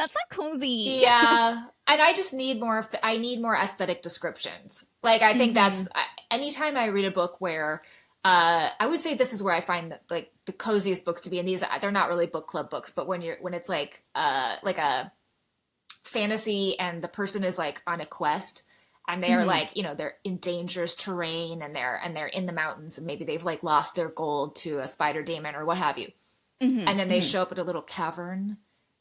That's not cozy. Yeah, and I just need more. I need more aesthetic descriptions. Like I think Hmm. that's anytime I read a book where, I would say this is where I find that like the coziest books to be. And these they're not really book club books, but when it's like a fantasy and the person is like on a quest and they're Hmm. like they're in dangerous terrain and they're in the mountains and maybe they've like lost their gold to a spider demon or what have you, Hmm. and then they Hmm. show up at a little cavern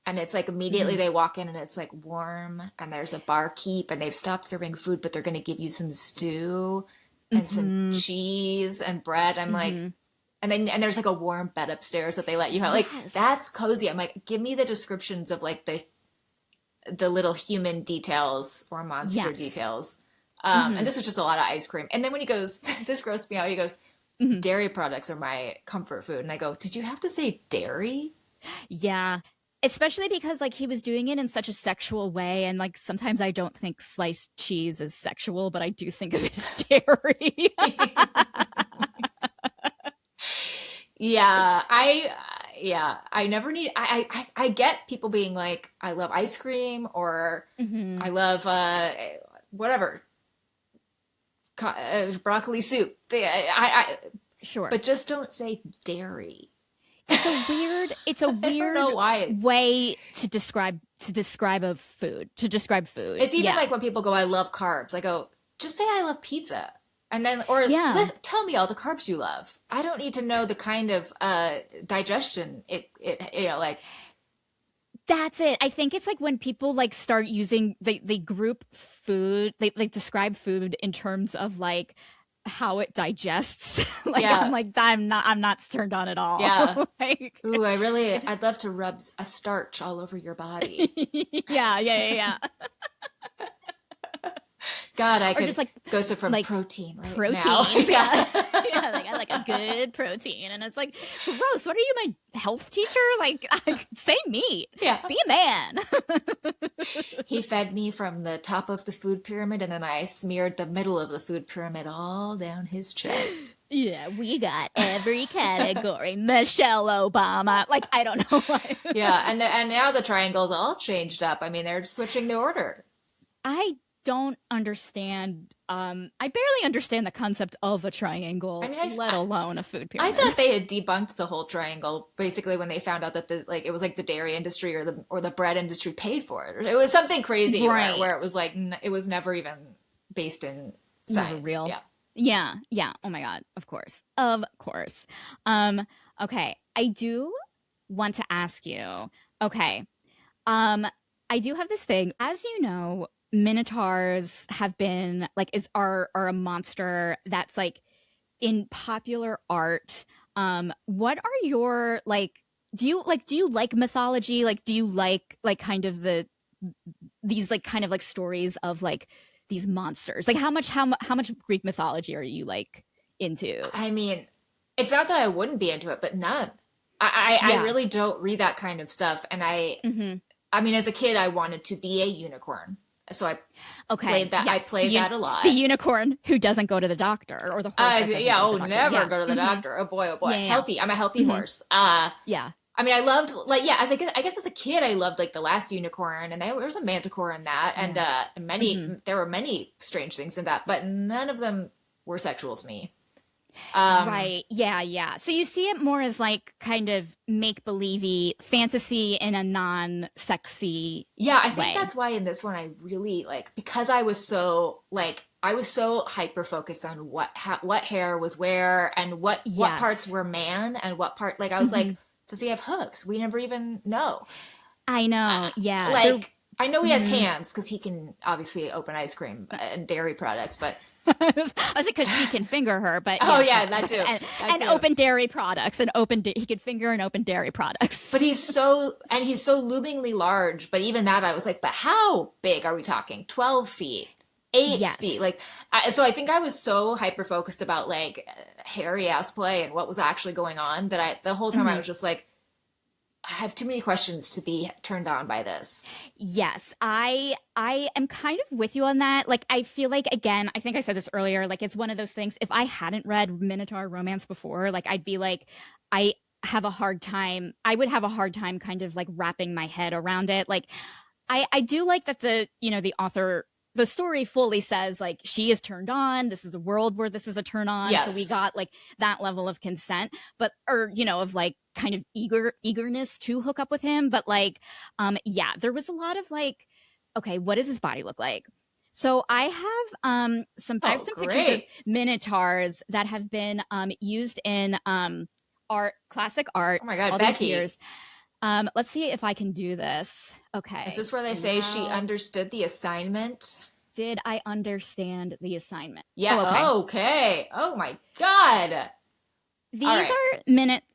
and it's like immediately Hmm. they walk in and it's like warm and there's a barkeep and they've stopped serving food but they're going to give you some stew and some Hmm. cheese and bread. I'm like, Hmm. and there's like a warm bed upstairs that they let you have. Like Yes. that's cozy. I'm like, give me the descriptions of like the little human details or monster Yes. details. And Hmm. this was just a lot of ice cream. And then when he goes, this grossed me out. He goes, Hmm. dairy products are my comfort food. And I go, did you have to say dairy? Yeah. Especially because like he was doing it in such a sexual way, and like sometimes I don't think sliced cheese is sexual, but I do think of it as dairy. Yeah, I never need. I get people being like, I love ice cream or Hmm. I love whatever broccoli soup. Sure. But just don't say dairy. It's a I don't know weird why. way to describe a food, to describe food. It's even Yeah. like when people go, I love carbs. I go, just say I love pizza. And then, or Yeah. tell me all the carbs you love. I don't need to know the kind of digestion like, That's it. I think it's like when people like start using they group food, they like describe food in terms of like how it digests. Like yeah, I'm not turned on at yeah. all. Like Ooh, if, I'd love to rub a starch all over your body. yeah, yeah. God, I Or could just go so from like protein right now. proteins. Yeah. Yeah. Yeah, like I like a good protein. And it's like, gross, what are you, my health teacher? Like say meat. Yeah. Be a man. He fed me from the top of the food pyramid and then I smeared the middle of the food pyramid all down his chest. Yeah, we got every category. Michelle Obama. Like, I don't know why. Yeah, and now the triangle's all changed up. I mean, they're switching the order. I don't understand. I barely understand the concept of a I triangle, mean, let alone a food I pyramid. thought they had debunked the whole triangle basically when they found out that the like it was like the dairy industry or the bread industry paid for it. It was something crazy Right. where it was like it was never even based in Never science. real. Yeah. Yeah, yeah. Oh my God. Of course. Of course. Um, okay. I do want to ask you, okay. Um, I do have this thing. As you know, minotaurs have been like is are a monster that's like in popular art. What are your like do you like mythology? Like do you like kind of these like kind of like stories of like these monsters? Like how much Greek mythology are you like into? I mean, it's not that I wouldn't be into it, but none. I Yeah. really don't read that kind of stuff. And Hmm. I mean, as a kid, I wanted to be a unicorn. So Okay. I Yes. played that a The lot. unicorn who doesn't go to the doctor, or the horse that doesn't Yeah, go to oh, the doctor. never Yeah. go to the Hmm. doctor. Oh boy, Yeah. Yeah. healthy. I'm a healthy Hmm. horse. Yeah. I mean, I loved like yeah. As I guess as a kid, I loved like the last unicorn, and there was a manticore in that, and Yeah. many Hmm. there were many strange things in that, but none of them were sexual to me. Right. Yeah. Yeah. So you see it more as like kind of make believey fantasy in a non sexy Yeah, I think way. that's why in this one I really like because I was so hyper focused on what hair was where and what parts Yes. were man and what part like I was Hmm. like, does he have hooves? We never even know. I Uh, know. Yeah. There. like I know he has Mhm. hands because he can obviously open ice cream and dairy products, but I was like, because she can finger her, but oh yeah, yeah, sure. that too, that And too. open dairy products, and he could finger and open dairy products. But he's so loomingly large. But even that, I was like, but how big are we talking? 12 feet, 8 feet, Yes. like. So I think I was so hyper focused about like hairy ass play and what was actually going on that the whole time I Hmm. was just like, I have too many questions to be turned on by this. Yes, I am kind of with you on that. Like I feel like again, I think I said this earlier, like it's one of those things if I hadn't read Minotaur romance before, like I'd be like I have a hard time. I would have a hard time kind of like wrapping my head around it. Like I do like that the author, the story fully says like she is turned on. This is a world where this is a turn on. So we Yes. got like that level of consent, but or of like kind of eagerness to hook up with him. But like, yeah, there was a lot of like, okay, what does his body look like? So I have Oh, some pictures of great. minotaurs that have been used in art, classic art, Oh my God, all these Becky. years. Let's see if I can do this. Is Okay. this where they say she Allow. understood the assignment? Did I understand the assignment? Oh, okay. Yeah, okay. Oh my God. All These right.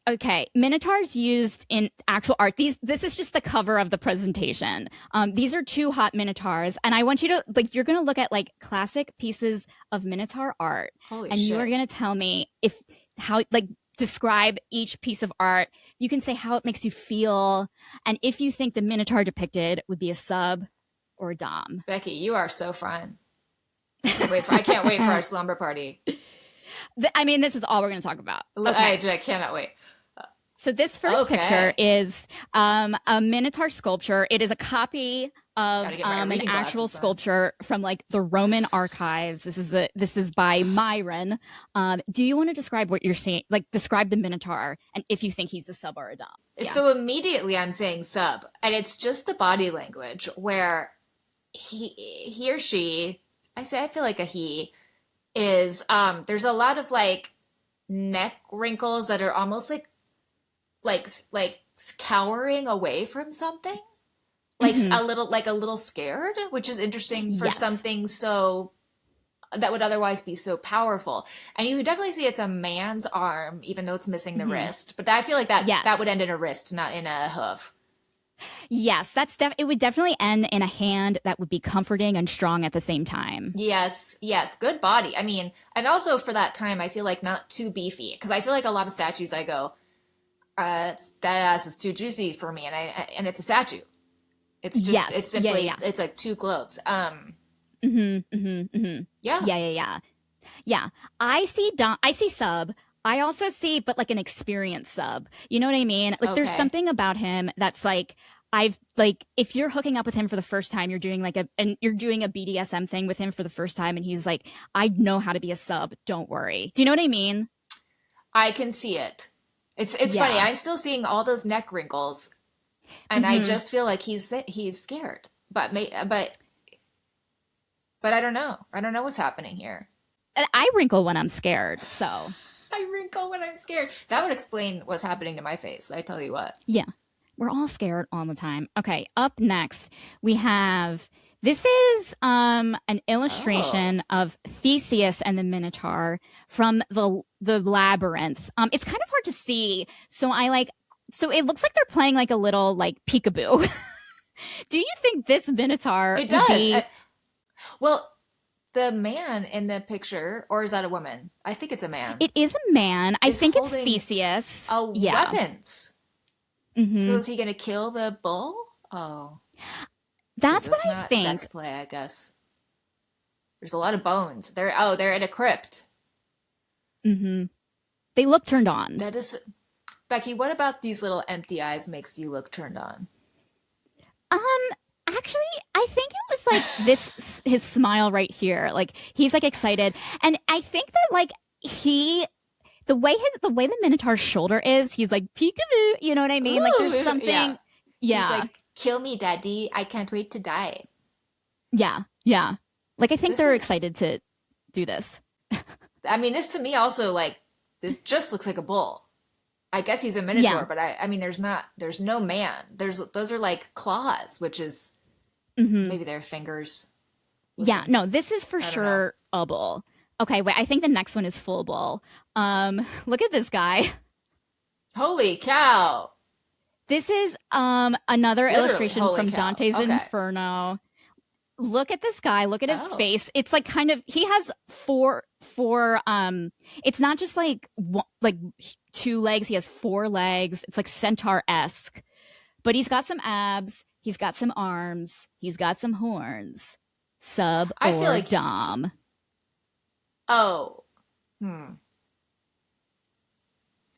are minotaurs used in actual art. This is just the cover of the presentation. These are two hot minotaurs, and I want you to like you're gonna look at like classic pieces of minotaur art, Holy and you are shit. gonna tell me if how like describe each piece of art. You can say how it makes you feel, and if you think the minotaur depicted would be a sub or a dom. Becky, you are so fun. I can't wait for our slumber party. I mean, this is all we're going to talk about. I, Okay. I cannot wait. So this first picture Okay. is a Minotaur sculpture. It is a copy of Gotta get my an reading actual glasses on. sculpture from like the Roman archives. This is by Myron. Do you want to describe what you're seeing? Like describe the Minotaur and if you think he's a sub or a dom. Yeah. So immediately I'm saying sub, and it's just the body language where he or she, I feel like a he, is there's a lot of like neck wrinkles that are almost like cowering away from something, like Hmm. a little scared, which is interesting for Yes. something so that would otherwise be so powerful. And you would definitely see it's a man's arm, even though it's missing the Hmm. wrist. But I feel like that would Yes. end in a wrist, not in a hoof. Yes. It would definitely end in a hand that would be comforting and strong at the same time. Yes, yes, good body. I mean, and also for that time, I feel like not too beefy because I feel like a lot of statues I go, that ass is too juicy for me, and it's a statue. It's Yes. Yeah. simply Yeah. it's like two globes. Yeah. Yeah, Yeah. Yeah. Yeah. Yeah. I see sub. I also see but like an experienced sub. You know what I mean? Like there's okay. something about him that's like I've like if you're hooking up with him for the first time, you're doing a BDSM thing with him for the first time and he's like, I know how to be a sub, don't worry. Do you know what I mean? I can see it. It's funny. Yeah. I'm still seeing all those neck wrinkles, and I Hmm. just feel like he's scared. But I don't know. I don't know what's happening here. I wrinkle when I'm scared, so I wrinkle when I'm scared. That would explain what's happening to my face. I tell you what. yeah. We're all scared all the time. Okay, up next, we have this is an Oh, illustration of Theseus and the Minotaur from the labyrinth. It's kind of hard to see, so it looks like they're playing like a little like peekaboo. Do you think this Minotaur it would does. be Well, the man in the picture, or is that a woman? I think it's a man, it is a man. I is think it's holding Theseus. Yeah. weapons. So Hmm. is he going to kill the bull? Oh, because That's what that's I not sex think. play, I guess. There's a lot of bones. They're in a crypt. Hmm. They look turned on. That is Becky, what about these little empty eyes makes you look turned on? Um, actually, I think it was like this his smile right here. Like he's like excited. And I think that like he the way the Minotaur's shoulder is, he's like peekaboo, you know what I mean? Like there's Ooh, yeah. something He's yeah. like, kill me, daddy. I can't wait to die. Yeah. Yeah. Like I think This they're is, excited to do this. I mean, this to me also like, this just looks like a bull. I guess he's a Yeah. minotaur, but I mean, there's no man. Those are like claws, which is Hmm. maybe their fingers. Yeah. Listen, No, this is for I don't know. sure a bull. Okay, wait, I think the next one is full bull. Look at this guy. Holy cow. This is another Literally, illustration holy from cow. Dante's Okay. Inferno. Look at this guy, look at his Oh. face. It's like kind of he has four it's not just like like two legs, he has four legs. It's like centaur-esque. But he's got some abs, he's got some arms, he's got some horns. Sub I feel or like, dom. oh, hmm.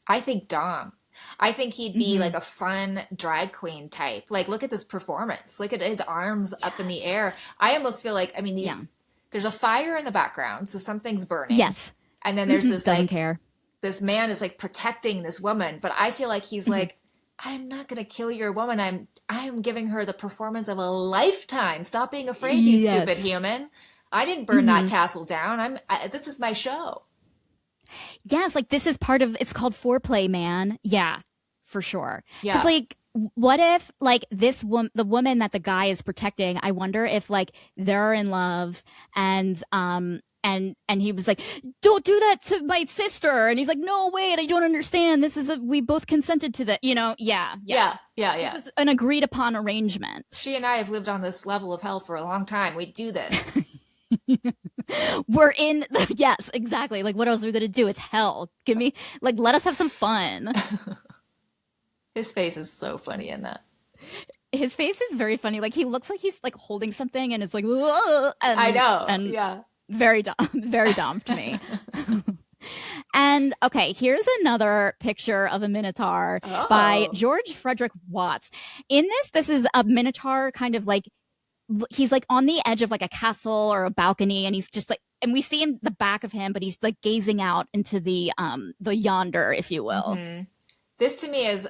I think Dom. I think he'd be Mm-hmm. like a fun drag queen type. Like, look at this performance. Look at his arms up in the Yes. air. I almost feel like, I mean, Yeah. there's a fire in the background, so something's burning. Yes. And then there's Hmm. this Doesn't like, care. this man is like protecting this woman, but I feel like he's Hmm. like, I'm not gonna kill your woman. I'm giving her the performance of a lifetime. Stop being afraid, you stupid Yes. human. I didn't burn that Hmm. castle down. This is my show. Yes, like this is part of it's called foreplay, man. Yeah, for sure. Because Yeah. like, what if like the woman that the guy is protecting? I wonder if like they're in love and he was like, "Don't do that to my sister," and he's like, "No, wait, I don't understand. This is we both consented to that." Yeah, yeah. Yeah, yeah, This yeah. was an agreed upon arrangement. She and I have lived on this level of hell for a long time. We do this. We're in yes, exactly. Like what else are we gonna do? It's hell. Give me like let us have some fun. His face is so funny in that. His face is very funny. Like he looks like he's like holding something and it's like "Whoa," I know. and Yeah. very dumb, very dumb to me. And okay, here's another picture of a Minotaur by Oh. George Frederick Watts. In this is a Minotaur kind of like he's like on the edge of like a castle or a balcony and he's just like and we see in the back of him but he's like gazing out into the yonder if you will. Hmm. This to me is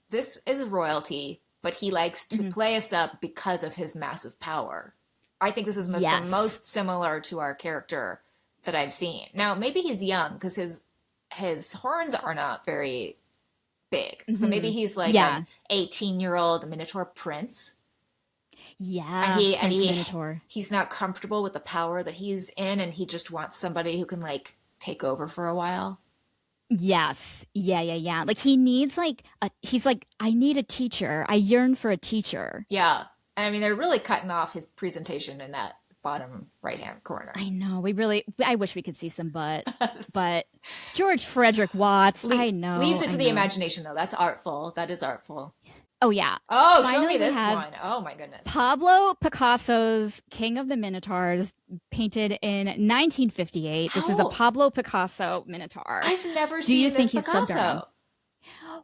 this is royalty, but he likes to Mm-hmm. play us up because of his massive power. I think this is the Yes. most similar to our character that I've seen. Now, maybe he's young because his horns are not very big. So maybe Mm-hmm. he's like Yeah. an 18-year-old Minotaur prince, and Yeah, he and Prince he Minotaur. he's not comfortable with the power that he's in, and he just wants somebody who can like take over for a while. Yes. Yeah, yeah, yeah. Like he needs like he's like, I need a teacher. I yearn for a teacher. Yeah. And I mean, they're really cutting off his presentation in that bottom right-hand corner. I know. I wish we could see some butt. But George Frederick Watts, I know. Leaves it I to the know. imagination, though. That's artful. That is artful. Oh yeah. Oh, show me Finally we this have one. Oh my goodness. Pablo Picasso's King of the Minotaurs, painted in 1958. This is a How? Pablo Picasso Minotaur. I've never Do you seen think this he's subbed our own? Picasso.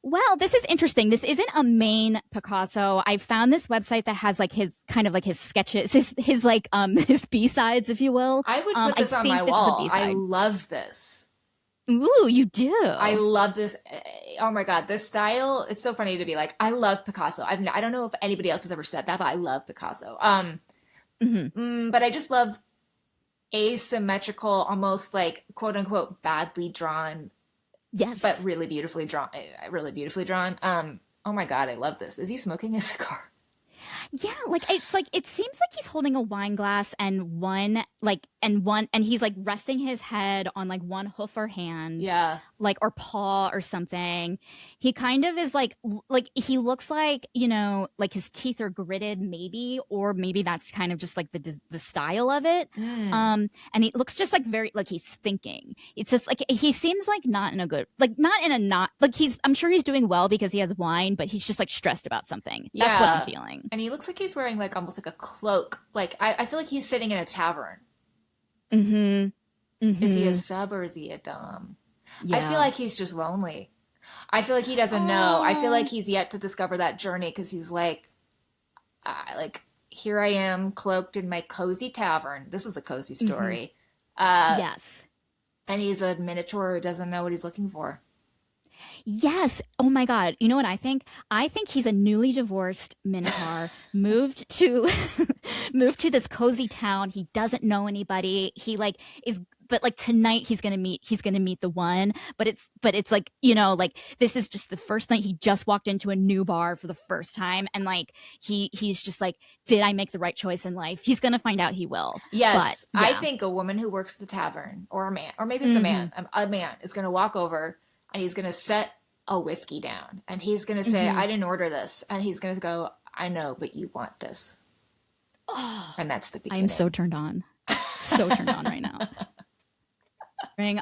Well, this is interesting. This isn't a main Picasso. I found this website that has like his kind of like his sketches, his like his B-sides, if you will. I would put I this on my think this is a wall. I B-side. love this. Ooh, you do. I love this. Oh my God, this style. It's so funny to be like, I love Picasso. I don't know if anybody else has ever said that, but I love Picasso. But I just love asymmetrical, almost like quote unquote badly drawn, Yes. but really beautifully drawn. Really beautifully drawn. Oh my God, I love this. Is he smoking a cigar? Yeah, like it seems like he's holding a wine glass and and he's like resting his head on like one hoof or hand, Yeah. like or paw or something. He kind of is like he looks like, like his teeth are gritted maybe, or maybe that's kind of just like the style of it. Mm. And he looks just like very like he's thinking. It's just like he seems like not in a good like not in a not like I'm sure he's doing well because he has wine, but he's just like stressed about something. That's what I'm Yeah. feeling. And he looks like he's wearing like almost like a cloak. Like I feel like he's sitting in a tavern. Mm-hmm. Is he a Mm-hmm. sub or is he a dom? I feel Yeah. like he's just lonely. I feel like he doesn't know. I feel like Oh. he's yet to discover that journey because he's like here I am cloaked in my cozy tavern. This is a cozy Mm-hmm. story. Yes. And he's a minotaur who doesn't know what he's looking for. Yes. Oh my God. You know what I think? I think he's a newly divorced Minotaur, moved to moved to this cozy town. He doesn't know anybody. He like is but like tonight he's gonna meet the one. But it's like, like this is just the first night. He just walked into a new bar for the first time and like he's just like, did I make the right choice in life? He's gonna find out he will. But Yes, I yeah. think a woman who works at the tavern or a man, or maybe it's Mm-hmm. a man is going to walk over and he's going to set a whiskey down and he's going to say, Mm-hmm. I didn't order this. And he's going to go, I know, but you want this. Oh, And that's the I'm so beginning. turned on. So turned on right now.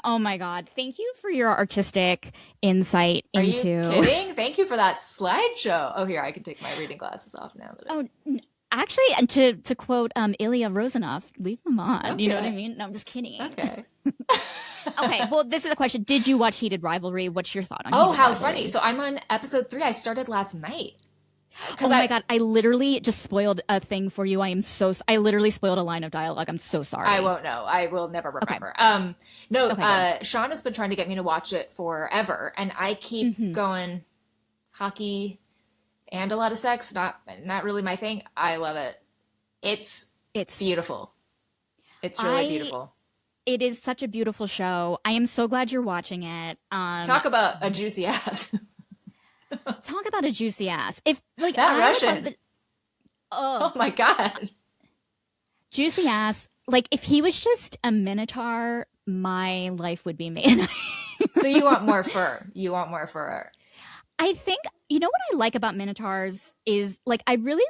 Oh my God. Thank you for your artistic insight Are you into. kidding? Thank you for that slideshow. Oh, here, I can take my reading glasses off now. Oh, actually, and to quote Ilya Rozanov, leave him on. You know what I Okay. mean? No, I'm just kidding. Okay. Okay, well, this is a question. Did you watch Heated Rivalry? What's your thought on Oh, Heated how funny. Rivalry? So I'm on episode 3. I started last night. Because Oh my I God, I literally just spoiled a thing for you. I literally spoiled a line of dialogue. I'm so I sorry. won't know. I will never Okay. remember. No, Okay, good. Sean has been trying to get me to watch it forever, and I keep Hmm. going hockey and a lot of sex. Not really my thing. I love it. It's It's beautiful. It's really I beautiful. it is such a beautiful show. I am so glad you're watching it. Talk about a juicy ass. Talk about a juicy ass. If like That I would love Russian. the oh Oh my God. juicy ass. Like if he was just a minotaur, my life would be made. So you want more fur. You want more fur. I think you know what I like about minotaurs is like I really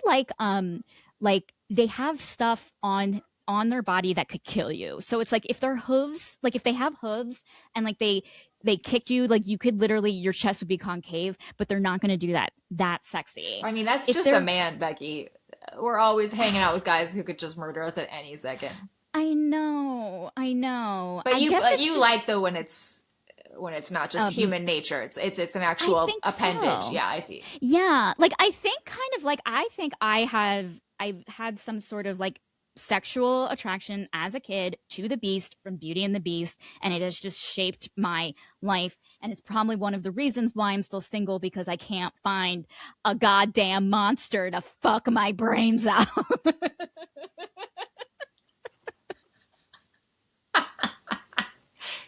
like they have stuff on their body that could kill you. So it's like if their hooves, like if they have hooves and like they kicked you, like you could literally your chest would be concave, but they're not going to do that. That sexy. I mean, that's If just a they're man, Becky. We're always hanging out with guys who could just murder us at any second. I know, I know. But I guess it's you just like though when it's not just um human nature. It's an I actual think appendage. so. Yeah, I see. Yeah, like I think kind of like I think I've had some sort of like sexual attraction as a kid to the beast from Beauty and the Beast, and it has just shaped my life, and it's probably one of the reasons why I'm still single because I can't find a goddamn monster to fuck my brains out.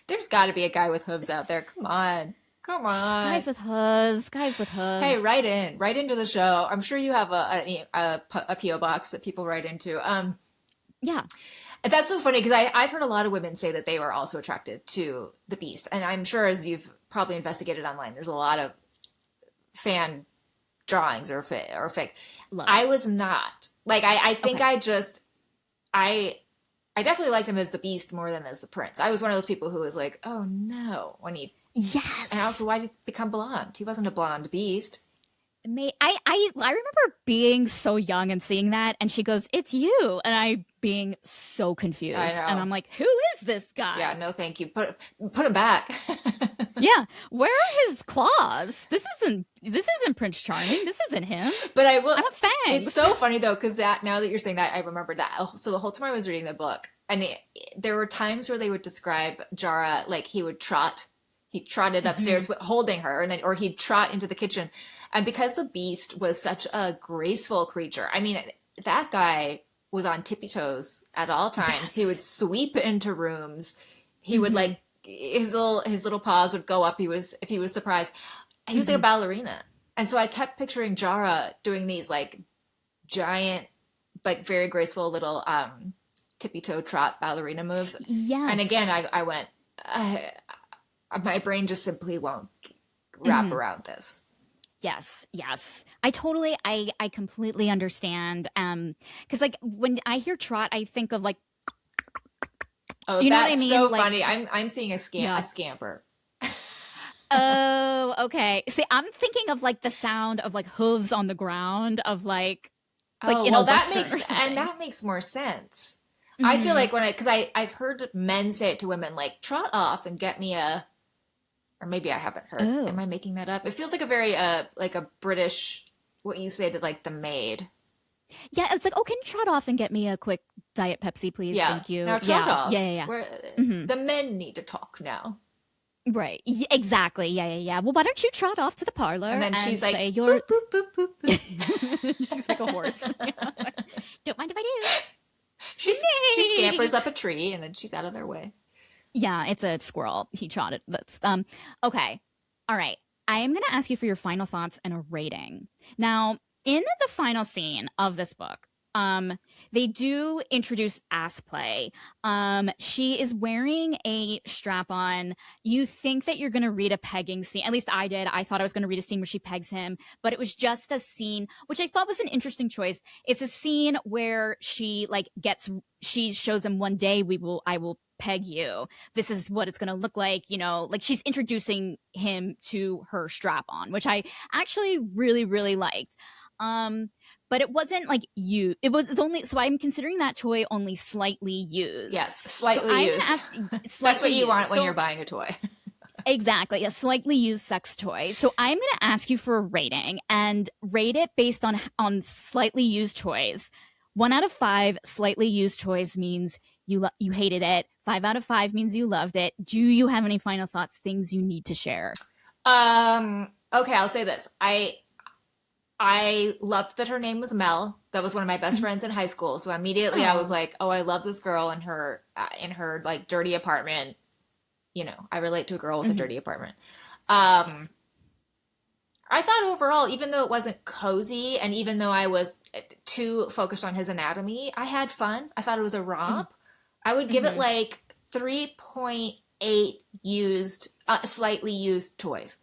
There's got to be a guy with hooves out there. Come on. Come on. Guys with hooves, guys with Hey, hooves. write into the show. I'm sure you have a PO box that people write into. Yeah. That's so funny because I've heard a lot of women say that they were also attracted to the beast, and I'm sure as you've probably investigated online, there's a lot of fan drawings or fake. Love I it. was not like I think Okay. I just I I definitely liked him as the beast more than as the prince. I was one of those people who was like, oh no, when he and Yes. also why did he become blonde? He wasn't a blonde beast. I remember being so young and seeing that, and she goes, "It's you," and I being so I confused, and know. I'm like, "Who is this Yeah, guy?" no, thank you. Put him back. Yeah, where are his claws? This isn't Prince Charming. This isn't him. But I will. I want It's fangs. so funny though, because that now that you're saying that, I remember that. So the whole time I was reading the book, and there were times where they would describe Jara like he would trot. He trotted Hmm. upstairs holding her, and then or he'd trot into the kitchen. And because the beast was such a graceful creature, I mean, that guy was on tippy toes at all times. He would Yes. sweep into rooms. He would Hmm. like his little paws would go up. He was if he was surprised. He was like a Hmm. ballerina. And so I kept picturing Jara doing these like giant, but very graceful little tippy toe trot ballerina moves. And again, Yes. I went, my brain just simply won't wrap Hmm. around this. Yes, yes. I completely understand. Because like when I hear trot, I think of like Oh, you know what I that's mean? so Like funny. I'm seeing a yeah. scamper. Oh, okay. See, I'm thinking of like the sound of like hooves on the ground of like Oh, in a well, western or something. that makes more sense. I feel Hmm. like because I've heard men say it to women like trot off and get me a or maybe I haven't heard. Am Oh. I making that up? It feels like a very like a British what you say to like the maid. Yeah, it's like, oh, can you trot off and get me a quick Diet Pepsi, please? Yeah. Thank you. Now trot Yeah, yeah, off. yeah, Where yeah. Hmm. the men need to talk now. Right. Exactly. Yeah, yeah, yeah. Well, why don't you trot off to the And parlor then she's and like say boop your boop boop boop boop. she's like a horse. Don't mind if I She do. Nay. scampers up a tree and then she's out of their way. Yeah, it's a squirrel. He trotted. That's okay. All right. I am going to ask you for your final thoughts and a rating. Now, in the final scene of this book, they do introduce ass play. She is wearing a strap on. You think that you're going to read a pegging scene. At least I did. I thought I was going to read a scene where she pegs him, but it was just a scene, which I thought was an interesting choice. It's a scene where she shows him one day I will peg you. This is what it's going to look like, like she's introducing him to her strap on, which I actually really, really liked. Um, but it wasn't like you. It's only, so I'm considering that toy only slightly used. Yes, So slightly I'm gonna used. ask That's slightly what you used. want when you're So buying a toy. exactly, a slightly used sex toy. So I'm gonna ask you for a rating and rate it based on slightly used toys. 1 out of 5 slightly used toys means you hated it. 5 out of 5 means you loved it. Do you have any final thoughts? Things you need to share? Okay, I'll say this. I loved that her name was Mel. That was one of my best friends in high school. So immediately I was Oh, like, "Oh, I love this girl in her like dirty apartment." You know, I relate to a girl with a mm-hmm. dirty apartment. Yes. Um, I thought overall, even though it wasn't cozy and even though I was too focused on his anatomy, I had fun. I thought it was a romp. I would give it Mm-hmm. like 3.8 used, slightly used toys.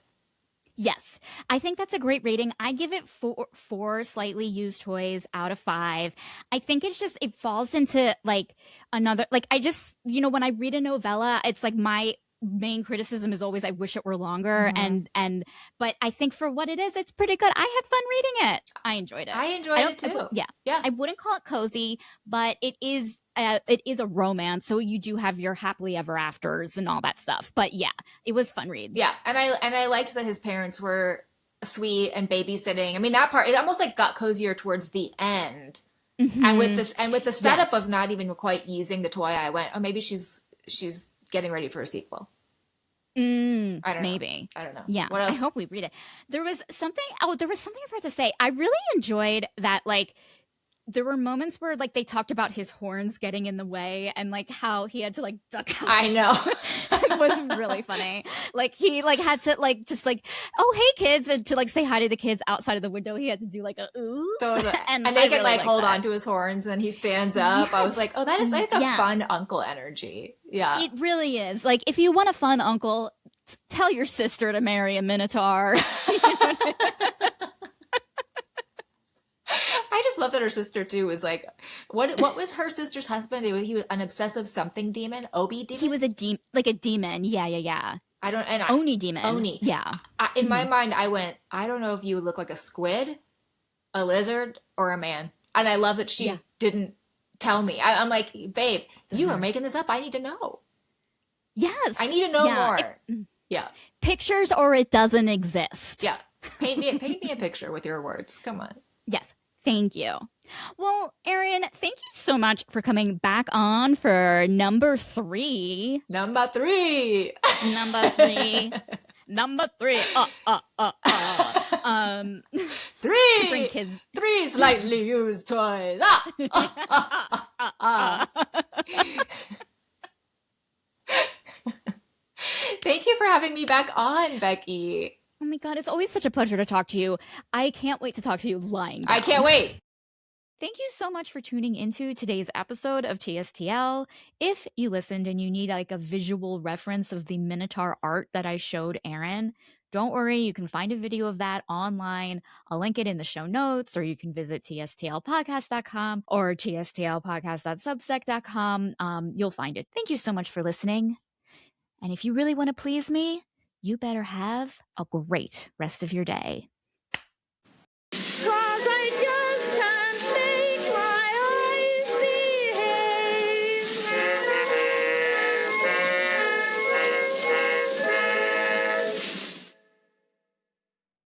Yes, I think that's a great rating. I give it four slightly used toys out of 5. I think it's just it falls into like another like I just when I read a novella, it's like my main criticism is always I wish it were longer Hmm. and but I think for what it is, it's pretty good. I had fun reading it. I enjoyed it. I I enjoyed don't it I would too. yeah. Yeah. I wouldn't call it cozy, but it is a romance, so you do have your happily ever afters and all that stuff. But yeah, it was fun read. Yeah, and I liked that his parents were sweet and babysitting. I mean, that part it almost like got cozier towards the end. Hmm. And with the setup Yes. of not even quite using the toy, I went, "Oh, maybe she's getting ready for a sequel." I don't know. Maybe. I don't know. Yeah, What I else? hope we read it. There was something I forgot to say. I really enjoyed that, like, there were moments where, like, they talked about his horns getting in the way and, like, how he had to, like, duck out. I know. It was really funny. Like, he, like, had to, like, just, like, oh, hey, kids, and to, like, say hi to the kids outside of the window, he had to do, like, a ooh. So And and I they can really like liked hold on that. to his horns and then he stands up. I was like, Yes. "Oh, that is like a fun Yes. uncle energy." Yeah. It really is. Like, if you want a fun uncle, tell your sister to marry a Minotaur. You know what I mean? I just love that her sister too was like, what was her sister's husband? He was an obsessive something demon, Obi He demon. was a demon. Yeah, yeah, yeah. I don't and I Oni demon. Oni. Yeah. In my Hmm. mind, I went, I don't know if you would look like a squid, a lizard, or a man. And I love that Yeah. she didn't tell me. I'm like, babe, Doesn't you are matter. making this up. I need to know. I Yes. need to know Yeah. If more. Yeah, pictures or it doesn't exist. yeah. Paint me a picture with your words. Come on. Yes. Thank you. Well, Erin, thank you so much for coming back on for number 3. Number 3. Number 3. Number 3. Um to bring Three, kids. three slightly used toys. Thank you for having me back on, Becky. Oh my God, it's always such a pleasure to talk to you. I can't wait to talk to you lying I down. can't wait. Thank you so much for tuning into today's episode of TSTL. If you listened and you need like a visual reference of the Minotaur art that I showed Erin, don't worry, you can find a video of that online. I'll link it in the show notes, or you can visit tstlpodcast.com or tstlpodcast.substack.com. You'll find it. Thank you so much for listening. And if you really want to please me, you better have a great rest of your day.